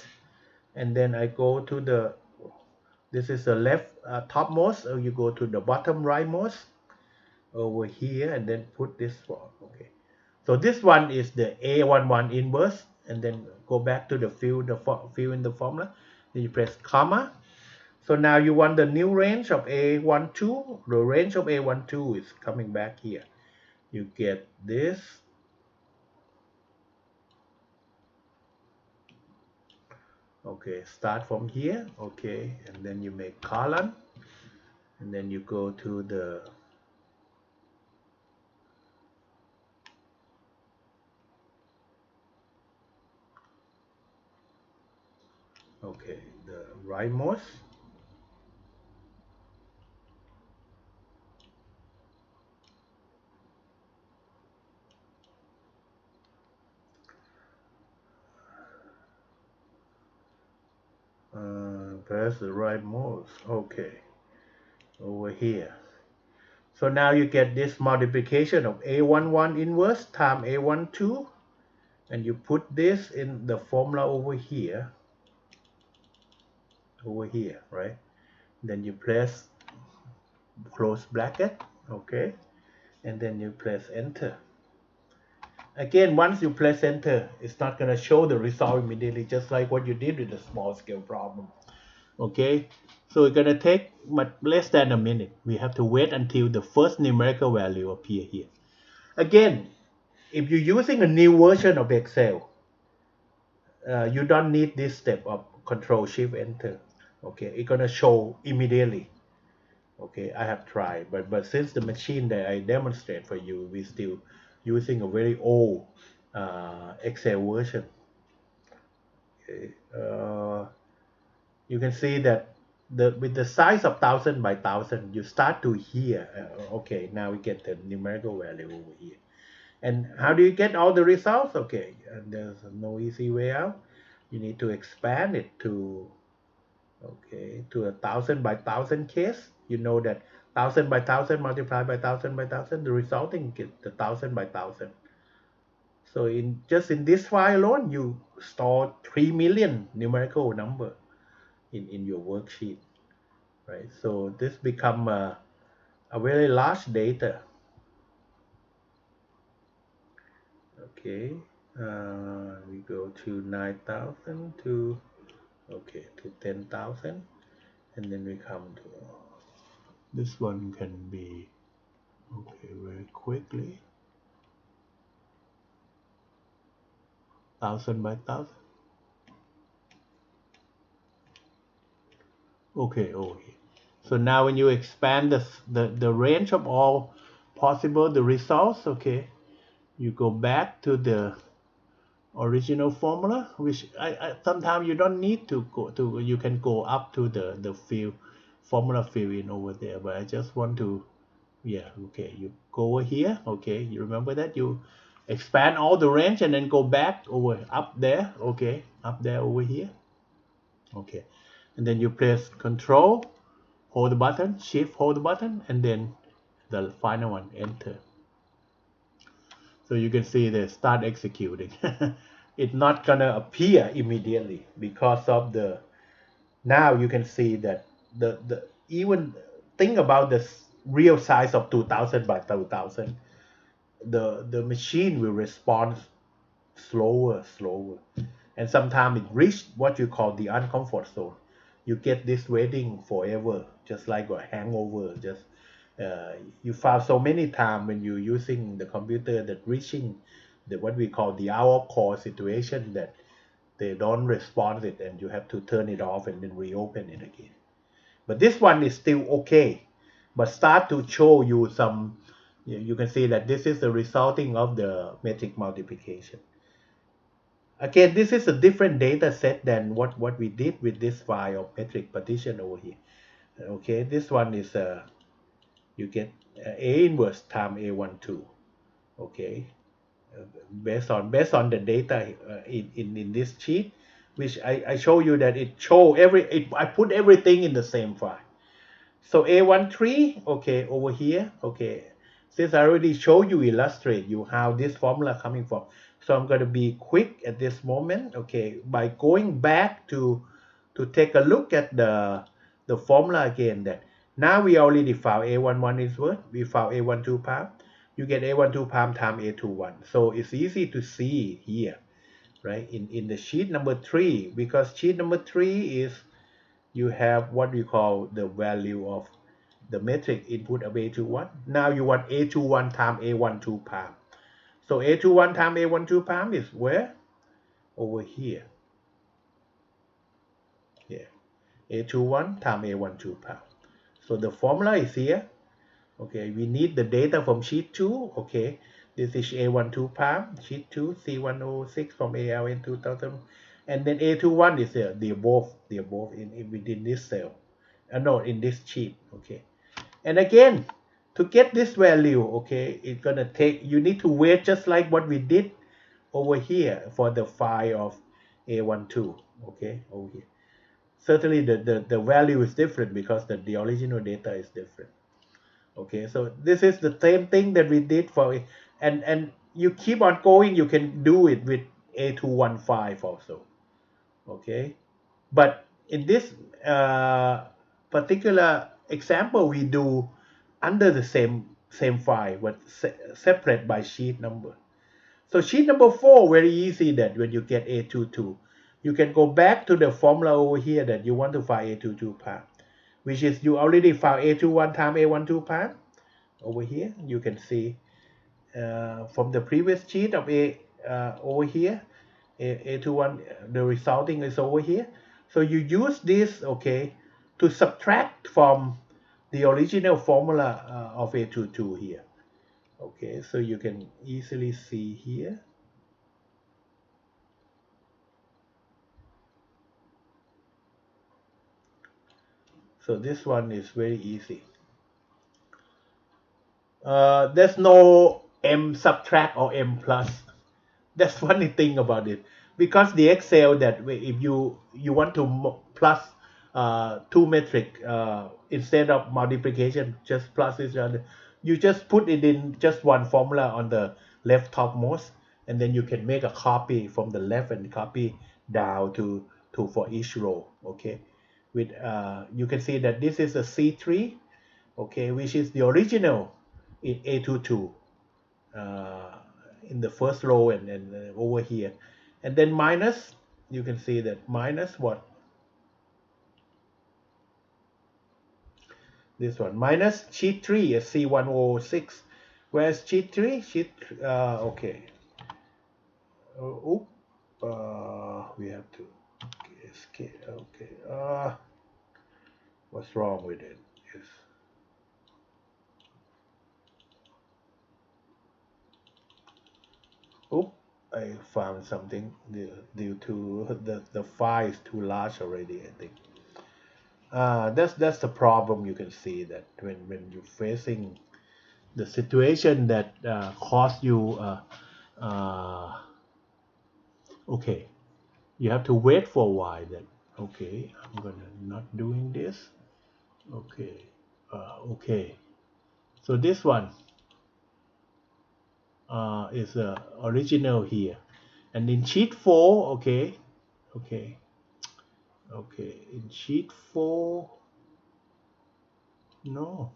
and then I go to the, this is the left topmost, so you go to the bottom rightmost over here, and then put this one. Okay, so this one is the A11 inverse, and then go back to the field, field in the formula. Then you press comma. So now you want the new range of A12. The range of A12 is coming back here. You get this. Okay, start from here. Okay, and then you make column, and then you go to the, okay, the rightmost. Press the rightmost. Okay, over here. So now you get this multiplication of A11 inverse times A12, and you put this in the formula over here, right? Then you press close bracket, okay, and then you press enter. Again, once you press enter, it's not going to show the result immediately, just like what you did with the small scale problem. Okay, so it's going to take much less than a minute. We have to wait until the first numerical value appear here. Again, if you're using a new version of Excel, you don't need this step of Control Shift Enter. Okay, it's going to show immediately. Okay, I have tried, but since the machine that I demonstrate for you, we still using a very old Excel version. Okay, you can see that with the size of 1000 by 1000, you start to hear. Okay, now we get the numerical value over here. And how do you get all the results? Okay, there's no easy way out. You need to expand it to, okay, to 1000 by 1000 case. You know that 1000 by 1000 multiplied by 1000 by 1000, the resulting get the 1000 by 1000. So in just in this file alone, you store 3 million numerical number in your worksheet, right? So this become a very large data. Okay, we go to 9,000 to, okay, to 10,000, and then we come to, this one can be, okay, very quickly, 1000 by 1000. Okay, okay. So now when you expand the range of all possible the results, okay, you go back to the original formula, which I sometimes you don't need to go to, you can go up to the field formula fill in over there, but I just want to, yeah, okay, you go over here. Okay, you remember that you expand all the range and then go back over up there. Okay, up there over here. Okay, and then you press control, hold the button, shift, hold the button, and then the final one, enter. So you can see they start executing. It's not gonna appear immediately because of the, now you can see that the even think about the real size of 2000 by 2000, the machine will respond slower, and sometimes it reach what you call the uncomfort zone. You get this waiting forever, just like a hangover. Just uh, you found so many times when you're using the computer that reaching the what we call the hour call situation, that they don't respond it, and you have to turn it off and then reopen it again. But this one is still okay, but start to show you some, you can see that this is the resulting of the metric multiplication. Again, this is a different data set than what we did with this file of metric partition over here. Okay, this one is you get A inverse time A12. Okay, based on the data in this sheet, which I show you that it show I put everything in the same file. So A13, okay, over here, okay. Since I already showed you, illustrate you how this formula coming from. So I'm going to be quick at this moment, okay, by going back to take a look at the formula again. That now we already found A11 is what we found A12 palm. You get A12 palm times A21. So it's easy to see here, right? In the sheet number 3, because sheet number 3 is you have what we call the value of the metric input of A21. Now you want A21 times A12 palm. So A21 times A12 palm is where? Over here. Yeah. A21 times A12 palm. So the formula is here. Okay, we need the data from sheet 2. Okay, this is A12 palm, sheet 2, C106 from ALN 2000. And then A21 is here, the above within this cell. No, in this sheet. Okay. And again, to get this value, okay, it's gonna take, you need to wait just like what we did over here for the file of A12, okay, over here. Certainly the value is different because the original data is different. Okay, so this is the same thing that we did for, and you keep on going, you can do it with A215 also. Okay, but in this particular example, we do under the same file, but separate by sheet number. So sheet number 4, very easy that when you get A22, you can go back to the formula over here that you want to find A22 part, which is you already found A21 times A12 part. Over here, you can see from the previous sheet of over here, A21, the resulting is over here. So you use this, okay, to subtract from the original formula of A22 here. Okay, so you can easily see here. So this one is very easy. There's no M subtract or M plus. That's funny thing about it, because the Excel that if you want to plus two metric instead of multiplication, just plus each other, you just put it in just one formula on the left topmost, and then you can make a copy from the left and copy down to for each row. Okay, with you can see that this is a C3, okay, which is the original in A22 uh, in the first row and over here, and then minus, you can see that minus what, this one minus sheet 3 is C106, whereas sheet okay, oop, we have to escape. Okay, what's wrong with it is, oop, I found something due to the file is too large already, I think. That's the problem. You can see that when you're facing the situation that cost you okay, you have to wait for a while. That okay, I'm gonna not doing this. Okay, okay. So this one is original here, and in sheet 4, okay, okay, okay. In sheet 4, no.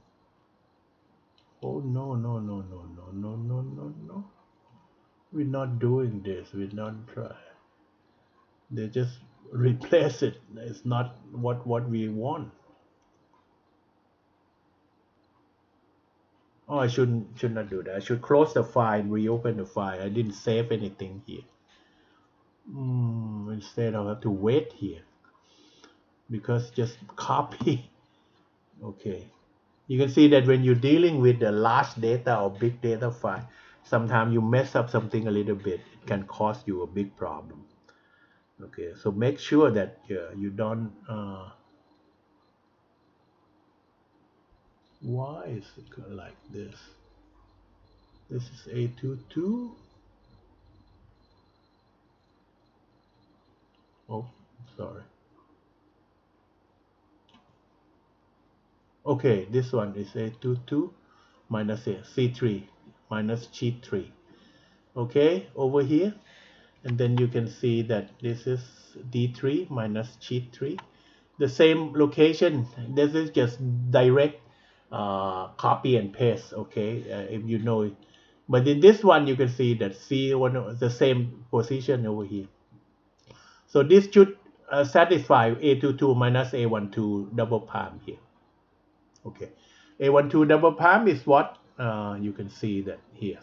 Oh no no no no no no no no no. We're not doing this. We're not trying. They just replace it. It's not what we want. Oh, I should not do that. I should close the file and reopen the file. I didn't save anything here. Instead I'll have to wait here because just copy. Okay. You can see that when you're dealing with the large data or big data file, sometimes you mess up something a little bit. It can cause you a big problem. Okay, so make sure that you don't Why is it like this? This is A22. Oh, sorry. Okay, this one is A22 minus a C3 minus G3. Okay, over here, and then you can see that this is D3 minus G3. The same location. This is just direct copy and paste. Okay, if you know it. But in this one, you can see that C1 the same position over here. So this should satisfy A22 minus A12 double palm here. Okay, A12 double palm is what you can see that here.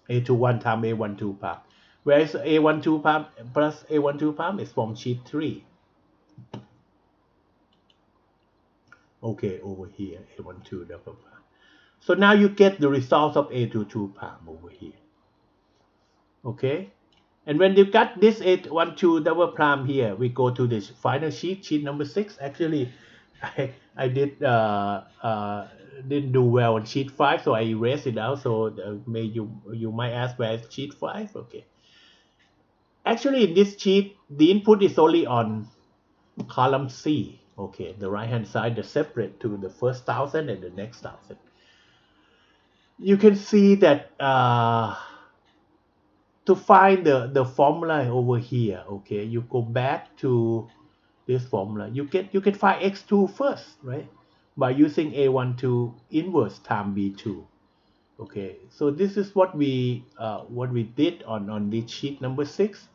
A21 times A12 palm. Whereas A12 palm plus A12 palm is from sheet 3. Okay, over here, A12 double palm. So now you get the result of A22 palm over here. Okay, and when you got this A12 double palm here, we go to the final sheet, sheet number 6. Actually, I didn't do well on sheet 5, so I erased it out. So you might ask where's sheet 5? Okay. Actually, in this sheet, the input is only on column C. Okay, the right hand side is separate to the first 1,000 and the next 1,000. You can see that to find the formula over here, okay, you go back to this formula. You can find x2 first, right? By using A12 inverse times B2. Okay, so this is what we did on this sheet number 6.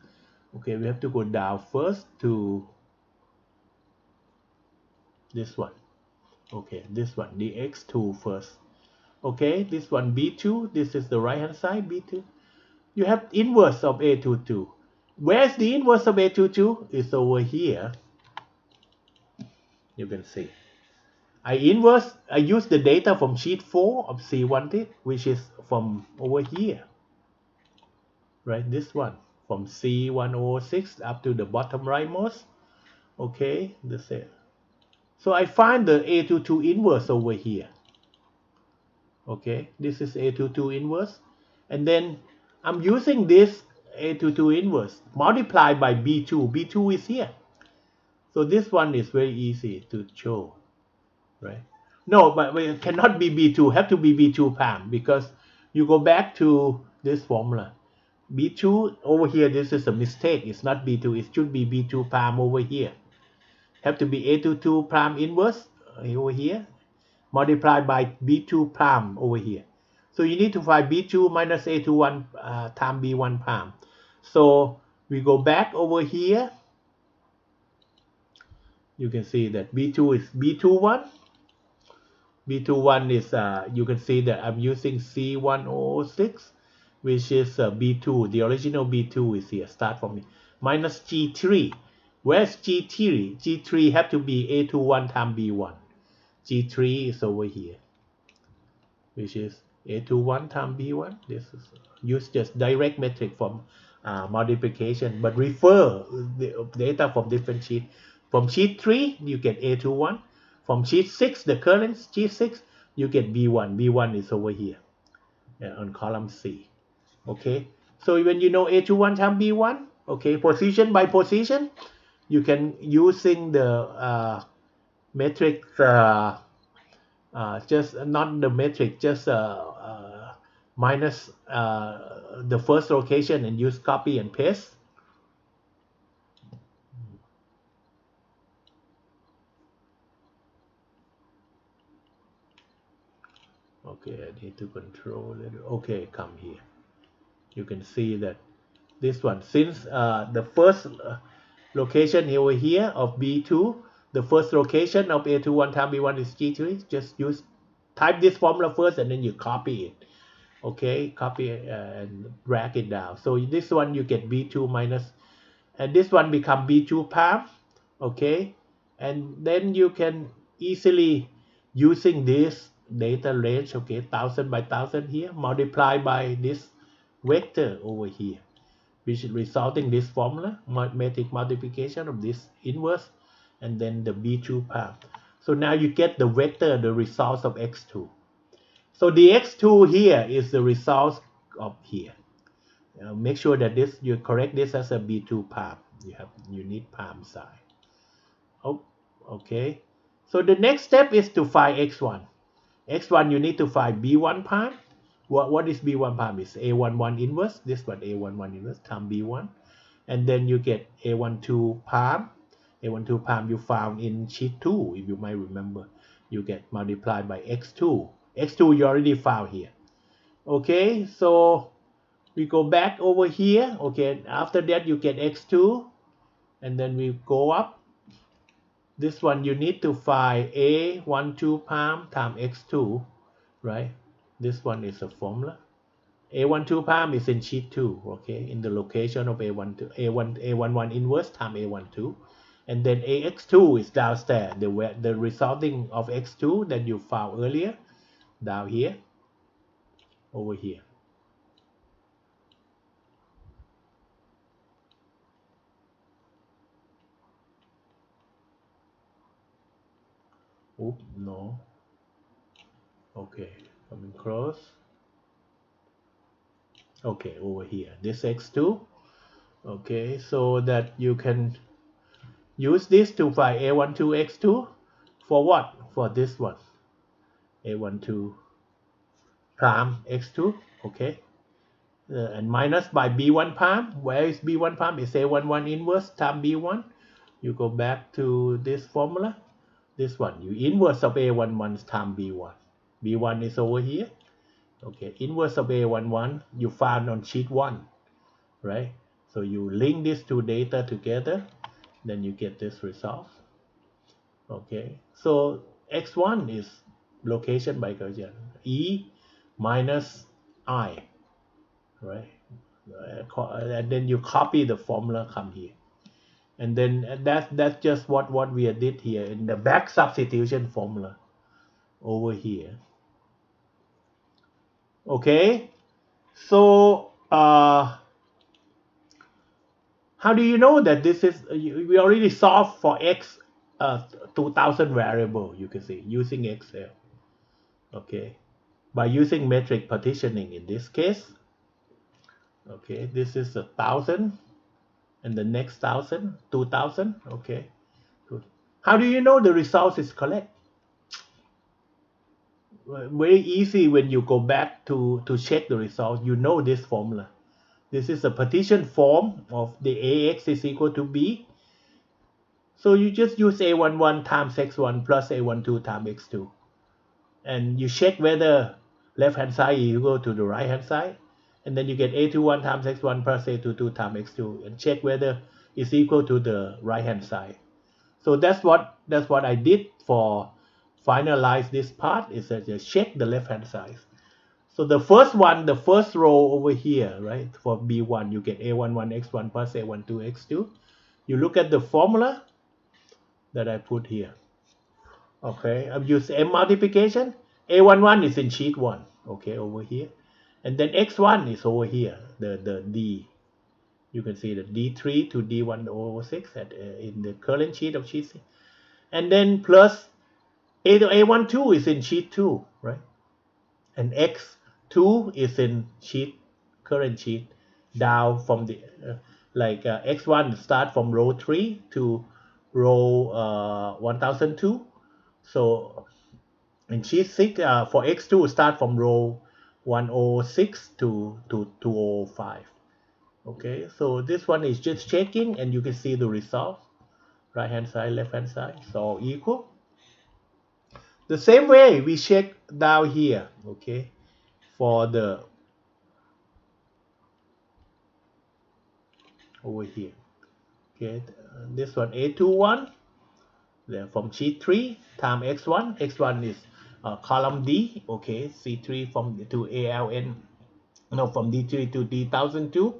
Okay, we have to go down first to this one. Okay, this one, the x2 first. Okay, this one B2, this is the right hand side B2. You have inverse of A22. Where's the inverse of A22? It's over here. You can see. I use the data from sheet 4 of C1, which is from over here. Right, this one. From C106 up to the bottom rightmost. Okay, the same. So I find the A22 inverse over here. Okay, this is A22 inverse. And then I'm using this A22 inverse multiplied by B2. B2 is here. So this one is very easy to show, right? No, but it cannot be B2, have to be B2 palm, because you go back to this formula. B2 over here, this is a mistake. It's not B2, it should be B2 palm over here. Have to be A22 palm inverse over here, multiplied by B2 palm over here. So you need to find B2 minus A21 times B1 palm. So we go back over here. You can see that B2 is B21. B21 is, you can see that I'm using C106, which is B2. The original B2 is here, start from here. Minus G3. Where's G3? G3 have to be A21 times B1. G3 is over here, which is A21 times B1. This is use just direct metric from multiplication, but refer the data from different sheet. From sheet 3, you get A21. From sheet 6, the current sheet 6, you get B1. B1 is over here on column C. Okay, so when you know A21 times B1, okay, position by position, you can using the metric, just not the metric, just minus the first location and use copy and paste. Okay, I need to control it. Okay, come here. You can see that this one, since the first location over here of B2, the first location of A21 times B1 is G3, just type this formula first and then you copy it. Okay, copy it and drag it down. So this one you get B2 minus, and this one become B2 palm. Okay, and then you can easily using this data range, okay, 1,000 by 1,000 here, multiply by this vector over here, which is resulting this formula, matrix multiplication of this inverse, and then the B2 palm. So now you get the vector, the results of x2. So the x2 here is the result of here. Make sure that this you correct this as a b2 palm. You need palm side. Oh, okay. So the next step is to find x1. X1 you need to find b1 palm. What is b1 palm? Is a11 inverse. This one a11 inverse times b1, and then you get a12 palm. A12 palm you found in sheet 2, if you might remember. You get multiplied by x2. X2 you already found here. Okay, so we go back over here. Okay, after that you get x2, and then we go up. This one you need to find a12 palm times x2, right? This one is a formula. A12 palm is in sheet 2, okay, in the location of A11 inverse times A12. And then AX2 is downstairs, the resulting of X2 that you found earlier, down here, over here. Oops, no. Okay, coming close. Okay, over here, this X2. Okay, so that you can use this to find A12 X2 for what? For this one, A12 prime X2, okay. And minus by b1 palm. Where is b1 palm? It's a11 inverse times b1. You go back to this formula. This one, you inverse of a11 times b1. b1 is over here. Okay, inverse of a11 you found on sheet 1, right? So you link these two data together, then you get this result. Okay, so x1 is location by Gaussian, e minus I, right? And then you copy the formula, come here, and then that's just what we did here in the back substitution formula over here. Okay, so how do you know that this is we already solved for x 2000 variable, you can see, using Excel. Okay, by using metric partitioning in this case. Okay, this is 1000, and the next 1000, 2000. Okay, good. How do you know the result is correct? Very easy. When you go back to check the result, you know this formula. This is a partition form of the ax is equal to b. So you just use a11 times x1 plus a12 times x2, and you check whether left hand side is equal to the right hand side, and then you get a21 times x1 plus a22 times x2, and check whether it's equal to the right hand side. So that's what I did for finalize this part, is that just check the left hand side. So the first one, the first row over here, right, for b1 you get a11 x1 plus a12 x2. You look at the formula that I put here. Okay, I've used m multiplication. A11 is in sheet 1, okay, over here, and then x1 is over here, the d. You can see the d3 to d1 over 6 in the current sheet of sheet 6, and then plus a12 is in sheet 2, right? And x2 is in current sheet, down from the x1 start from row 3 to row 1002. So in sheet 6, for x2 start from row 106 to 205. Okay, so this one is just checking, and you can see the result, right hand side, left hand side, so equal. The same way we check down here, okay, for the over here. Okay, this one a21, then from sheet 3 times x1. X1 is column D. Okay, C3 from to ALN, no, from D3 to D1002,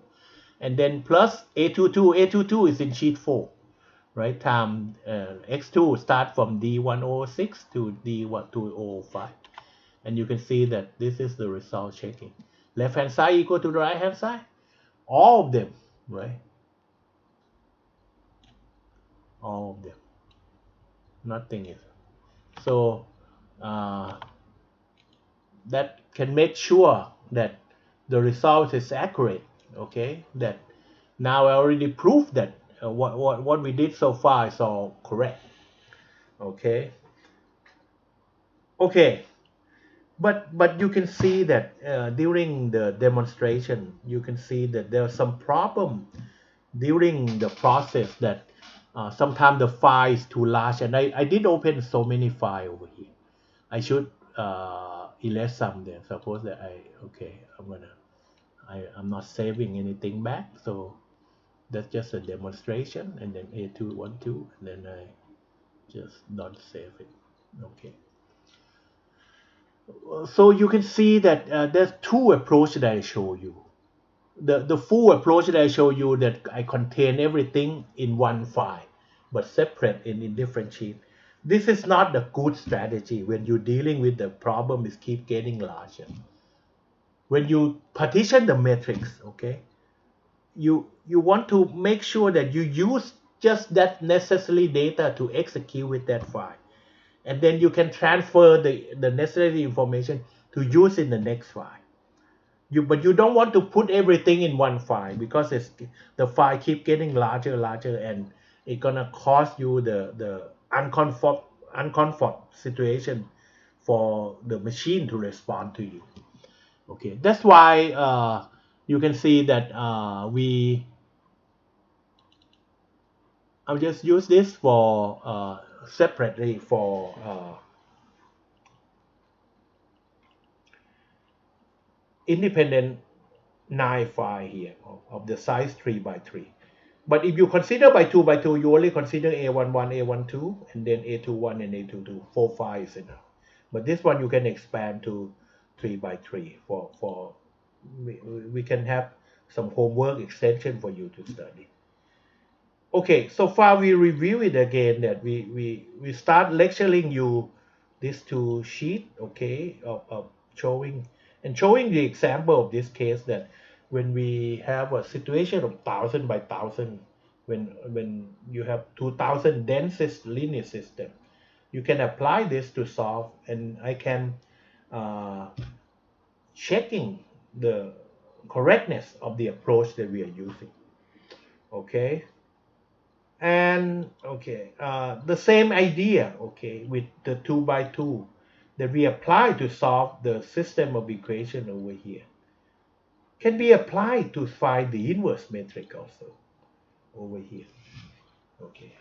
and then plus A22. A22 is in sheet 4, right? Time x2 start from D106 to D205, and you can see that this is the result checking. Left hand side equal to the right hand side, all of them, right? All of them. Nothing is. so uh, that can make sure that the result is accurate. Okay, that now I already proved that what we did so far is all correct. Okay, okay, but you can see that during the demonstration you can see that there are some problem during the process that sometimes the file is too large, and I did open so many files over here. I should erase some there. Suppose that I'm not saving anything back, so that's just a demonstration, and then A212, and then I just don't save it. Okay. So you can see that there's two approaches that I show you. The full approach that I show you, that I contain everything in one file, but separate in different sheet. This is not the good strategy when you're dealing with the problem is keep getting larger. When you partition the matrix, okay, you want to make sure that you use just that necessary data to execute with that file, and then you can transfer the necessary information to use in the next file. But you don't want to put everything in one file, because the file keep getting larger, and it's gonna cost you the uncomfort situation for the machine to respond to you. Okay, that's why you can see that I'll just use this for separately for independent 9 file here of the size 3 by 3. But if you consider by 2 by 2, you only consider A11, A12, and then A21 and A22. 4 files is enough. But this one you can expand to 3 by 3 for we can have some homework extension for you to study. Okay, so far we review it again, that we start lecturing you these two sheet, okay, of showing the example of this case, that when we have a situation of 1,000 by 1,000, when you have 2,000 densest linear system, you can apply this to solve, and I can uh, checking the correctness of the approach that we are using. Okay, and okay, the same idea, okay, with the 2 by 2 that we apply to solve the system of equation over here can be applied to find the inverse metric also over here. Okay,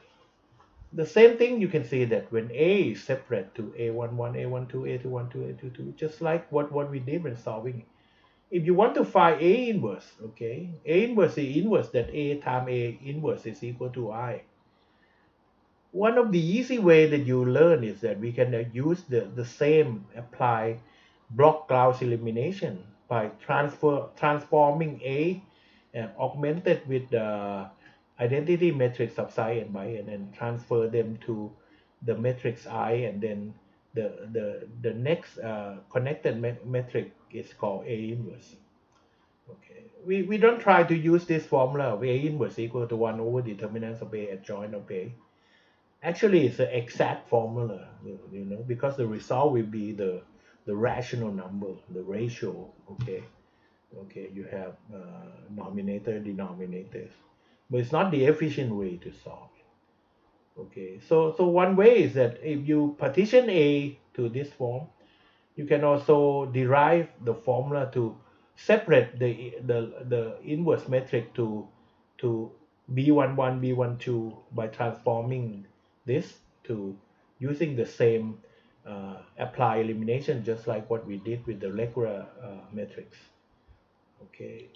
the same thing, you can see that when A is separate to A11, A12, A21, A22, just like what we did when solving. If you want to find A inverse, okay, A inverse is inverse, that A times A inverse is equal to I. One of the easy way that you learn is that we can use the same apply block Gauss elimination by transforming A augmented with the identity matrix of psi and by n, and transfer them to the matrix I, and then the next connected metric is called A inverse. Okay, we don't try to use this formula of A inverse equal to 1 over determinants of A adjoint of A. Actually, it's an exact formula, because the result will be the rational number, the ratio. Okay, okay, you have numerator, denominators, but it's not the efficient way to solve it. Okay, so one way is that if you partition A to this form, you can also derive the formula to separate the inverse metric to B11, B12 by transforming this to using the same apply elimination, just like what we did with the regular matrix. Okay.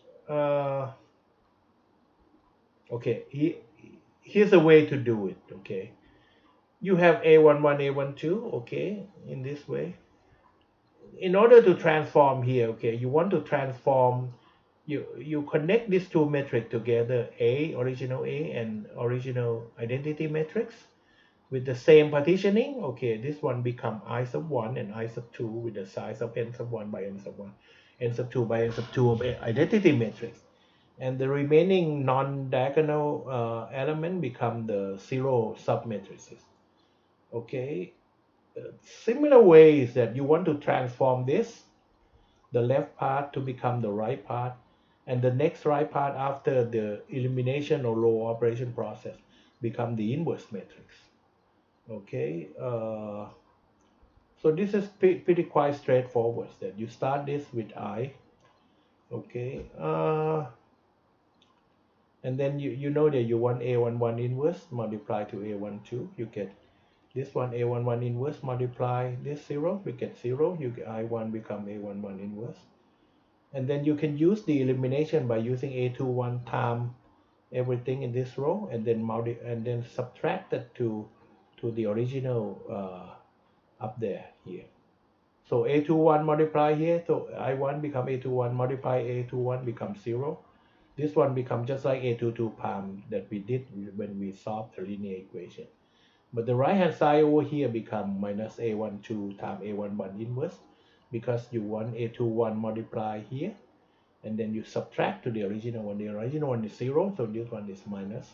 Okay. Here's a way to do it. Okay. You have A11, A12. Okay. In this way, in order to transform here, okay, you want to transform, you connect these two metrics together, A, original A, and original identity matrix with the same partitioning. Okay, this one become I sub 1 and I sub 2 with the size of n sub 1 by n sub 1, n sub 2 by n sub 2 of identity matrix. And the remaining non-diagonal element become the zero submatrices. Okay, Similar way is that you want to transform this, the left part to become the right part, and the next right part after the elimination or row operation process become the inverse matrix. Okay, so this is pretty quite straightforward that you start this with I. Okay, and then you know that you want A11 inverse multiply to A12, you get this one A11 inverse multiply this 0, we get 0, you get I1 become A11 inverse. And then you can use the elimination by using A21 time everything in this row and then subtract it to the original up there here. So A21 multiply here, so I1 become A21 multiply A21 becomes 0. This one becomes just like A22 palm that we did when we solved the linear equation. But the right hand side over here become minus A12 times A11 inverse because you want A21 multiply here and then you subtract to the original one. The original one is 0, so this one is minus.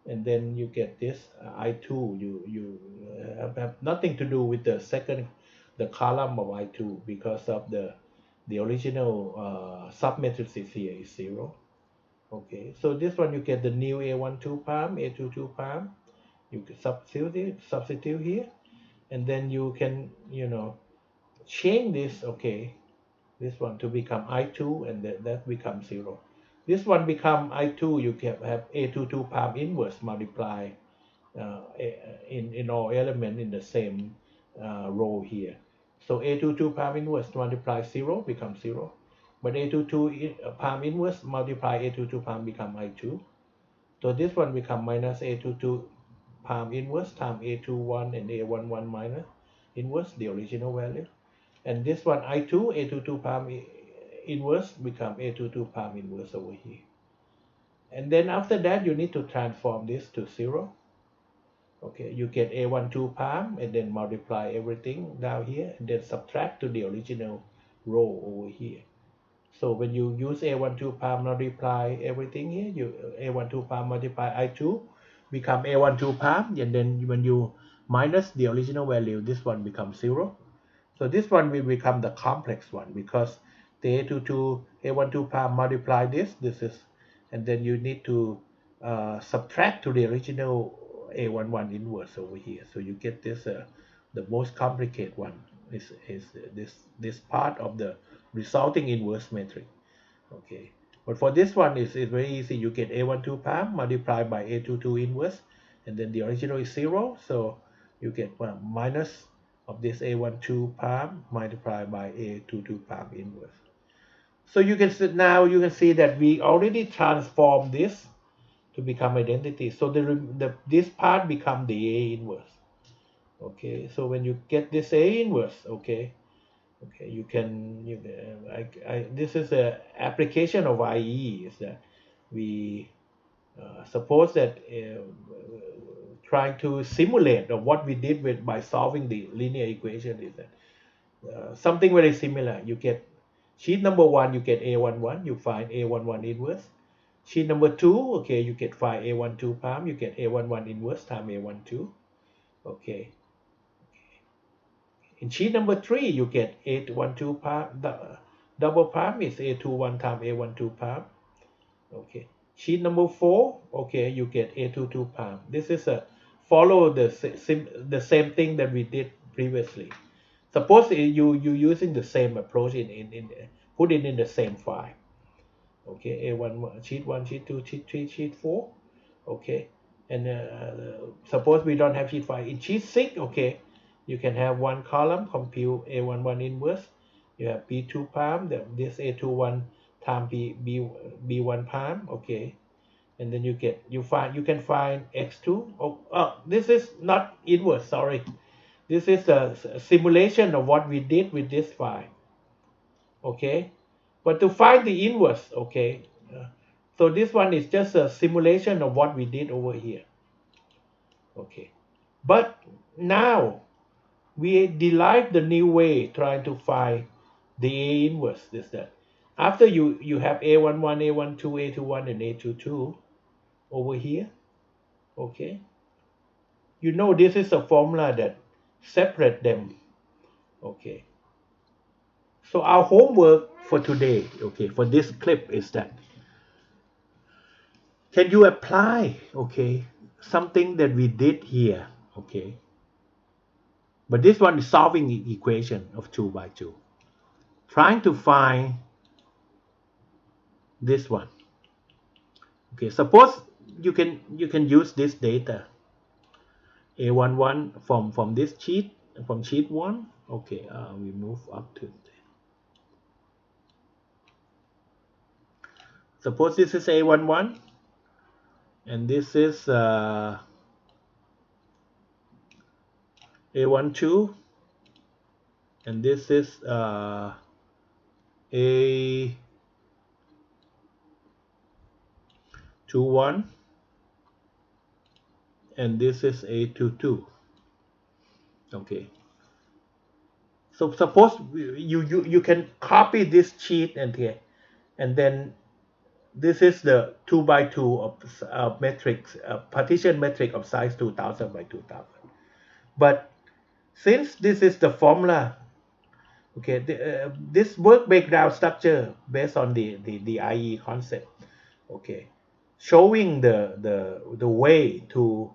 And then you get this I2. You have nothing to do with the column of I2 because of the original submatrices here is 0. Okay, so this one you get the new A12 palm, A22 palm. You can substitute here, and then you can change this. Okay, this one to become I2 and that becomes 0. This one become I2, you can have A22 palm inverse multiply in all element in the same row here. So A22 palm inverse multiply 0 becomes 0. But A22 palm inverse multiply A22 palm become I2. So this one become minus A22 palm inverse times A21 and A11 minus inverse, the original value. And this one I2, A22 palm inverse become A22 palm inverse over here. And then after that, you need to transform this to 0. Okay, you get A12 palm and then multiply everything down here and then subtract to the original row over here. So when you use A12 palm multiply everything here, you A12 palm multiply I2 become A12 palm, and then when you minus the original value, this one becomes 0. So this one will become the complex one because the A22 A12 palm multiply this is, and then you need to subtract to the original A11 inverse over here. So you get this the most complicated one is this part of the resulting inverse matrix. Okay, but for this one it's very easy. You get A12 palm multiplied by A22 inverse, and then the original is 0. So you get minus of this A12 palm multiplied by A22 palm inverse. So you can see, now you can see that we already transformed this to become identity. So this part become the A inverse. Okay, so when you get this A inverse, okay, you can this is a application of IE is that we suppose that trying to simulate what we did with by solving the linear equation is that something very similar. You get sheet number 1, you get A11, you find A11 inverse. Sheet number 2, okay, you get find A12 palm, you get A11 inverse times A12. Okay, in sheet number 3, you get A12 palm, double palm is A21 times A12 palm. Okay. Sheet number 4, okay, you get A22 palm. This is a follow the same thing that we did previously. Suppose you using the same approach in put it in the same file. Okay, A1 sheet 1, sheet 2, sheet 3, sheet 4. Okay, and suppose we don't have sheet 5. In sheet 6, okay, you can have one column compute A11 inverse. You have B2 palm, this A21 time B1 palm, okay, and then you can find X2. This is not inverse, sorry. This is a simulation of what we did with this file, okay. But to find the inverse, okay, so this one is just a simulation of what we did over here, okay. But now we derive the new way trying to find the A inverse. Is that after you have A11, A12, A21, and A22 over here, okay, you know this is a formula that separate them. Okay. So our homework for today, okay, for this clip is that can you apply, okay, something that we did here, okay, but this one is solving the equation of 2 by 2, trying to find this one. Okay, suppose you can use this data A11 from this sheet, from sheet 1. Okay, we move up to, suppose this is A11 and this is A12 and this is A21 and this is A22. Okay, so suppose you can copy this sheet and here, and then this is the 2 by 2 of matrix, partition metric of size 2000 by 2000. But since this is the formula, okay, this work breakdown structure based on the IE concept, okay, showing the way to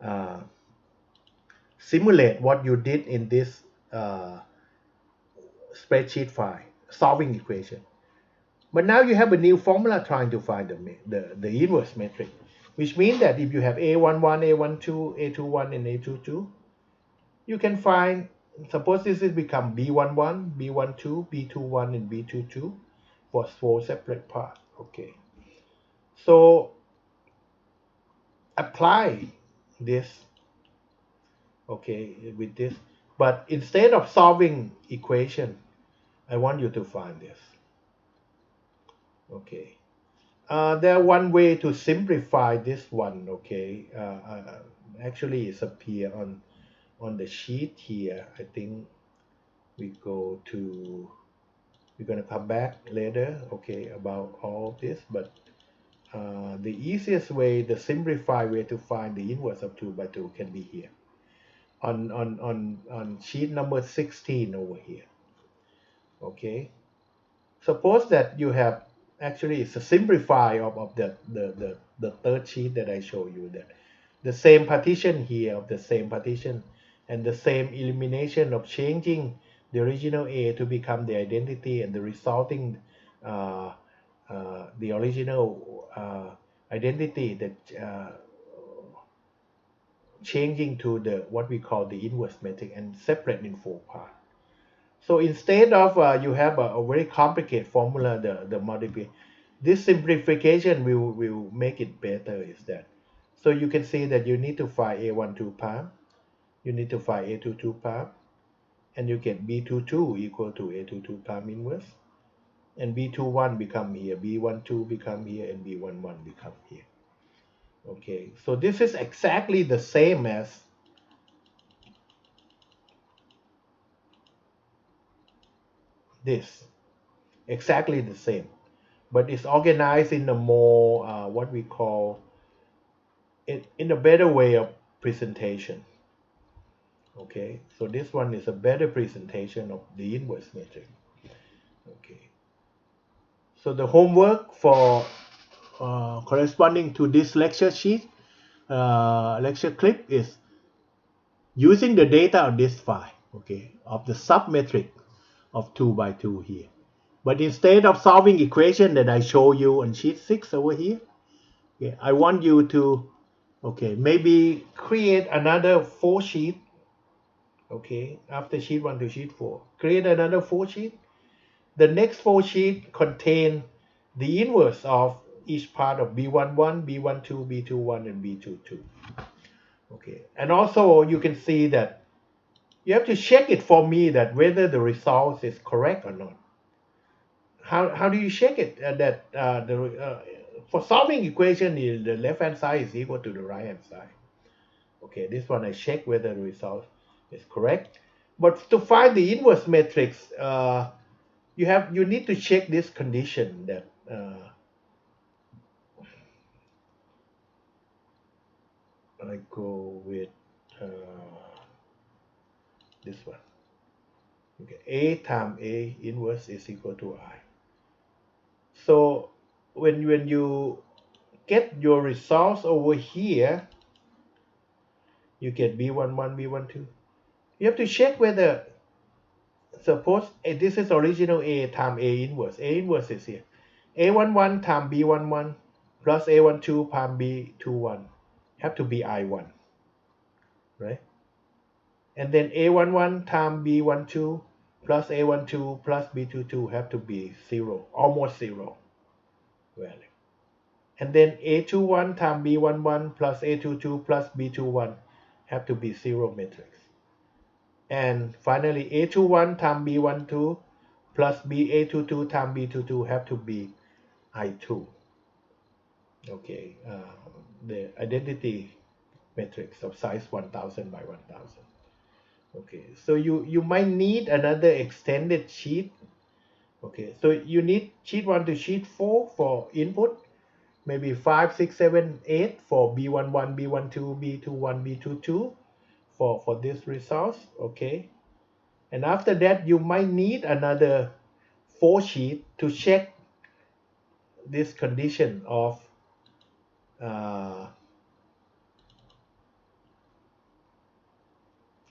uh, simulate what you did in this spreadsheet file, solving equation. But now you have a new formula trying to find the inverse metric, which means that if you have A11, A12, A21, and A22, you can find, suppose this is become B11, B12, B21, and B22 for 4 separate parts. Okay. So apply this, okay, with this. But instead of solving equation, I want you to find this. Okay. There one way to simplify this one. Okay. Actually, it's appear on the sheet here. I think we go to, we're going to come back later, okay, about all this, but the easiest way, the simplified way to find the inverse of 2 by 2 can be here on sheet number 16 over here. Okay, suppose that you have, actually it's a simplify of the third sheet that I show you, that the same partition here of the same partition and the same elimination of changing the original A to become the identity and the resulting uh, the original identity that changing to the what we call the inverse metric and separate in 4 parts. So instead of you have a very complicated formula, the multiply, this simplification will make it better is that. So you can see that you need to find A12 part, you need to find A22 part, and you get B22 equal to A22 part inverse, and B21 become here, B12 become here, and B11 become here. Okay, so this is exactly the same as this, exactly the same, but it's organized in a more what we call in a better way of presentation. Okay, so this one is a better presentation of the inverse metric. Okay, so the homework for corresponding to this lecture sheet, lecture clip is using the data of this file, okay, of the submetric of 2 by 2 here. But instead of solving equation that I show you on sheet 6 over here, okay, I want you to, okay, maybe create another 4 sheet, okay, after sheet 1 to sheet 4. Create another 4 sheet. The next 4 sheet contain the inverse of each part of B11, B12, B21, and B22. Okay, and also you can see that you have to check it for me that whether the result is correct or not. How do you check it? That for solving equation, the left hand side is equal to the right hand side. Okay, this one I check whether the result is correct. But to find the inverse matrix, you need to check this condition that I go with. this one. Okay, A times A inverse is equal to I. So when you get your results over here, you get B11, B12. You have to check whether, suppose this is original A times A inverse. A inverse is here. A11 times B11 plus A12 times B21 have to be I1, right? And then A11 times B12 plus A12 plus B22 have to be 0, almost 0 value. And then A21 times B11 plus A22 plus B21 have to be 0 matrix. And finally, A21 times B12 plus A22 times B22 have to be I2. Okay, the identity matrix of size 1000 by 1000. Okay, so you might need another extended sheet. Okay, so you need sheet 1 to sheet 4 for input, maybe 5, 6, 7, 8 for B11, B12, B21, B22 for this results. Okay, and after that you might need another 4 sheet to check this condition of uh,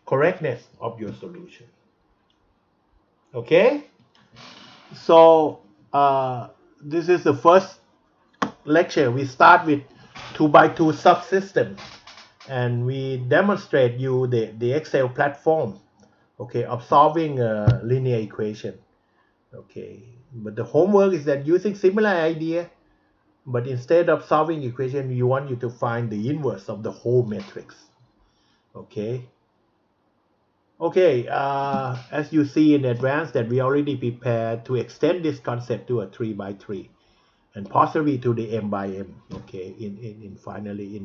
correctness of your solution. Okay, so this is the first lecture. We start with 2 by 2 subsystems, and we demonstrate you the Excel platform, okay, of solving a linear equation. Okay, but the homework is that using similar idea, but instead of solving equation, we want you to find the inverse of the whole matrix. Okay. Okay, as you see in advance that we already prepared to extend this concept to a 3 by 3 and possibly to the m by m. Okay, in finally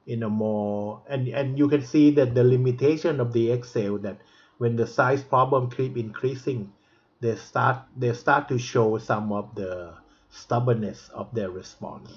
in a more, and you can see that the limitation of the Excel, that when the size problem keep increasing, they start to show some of the stubbornness of their response.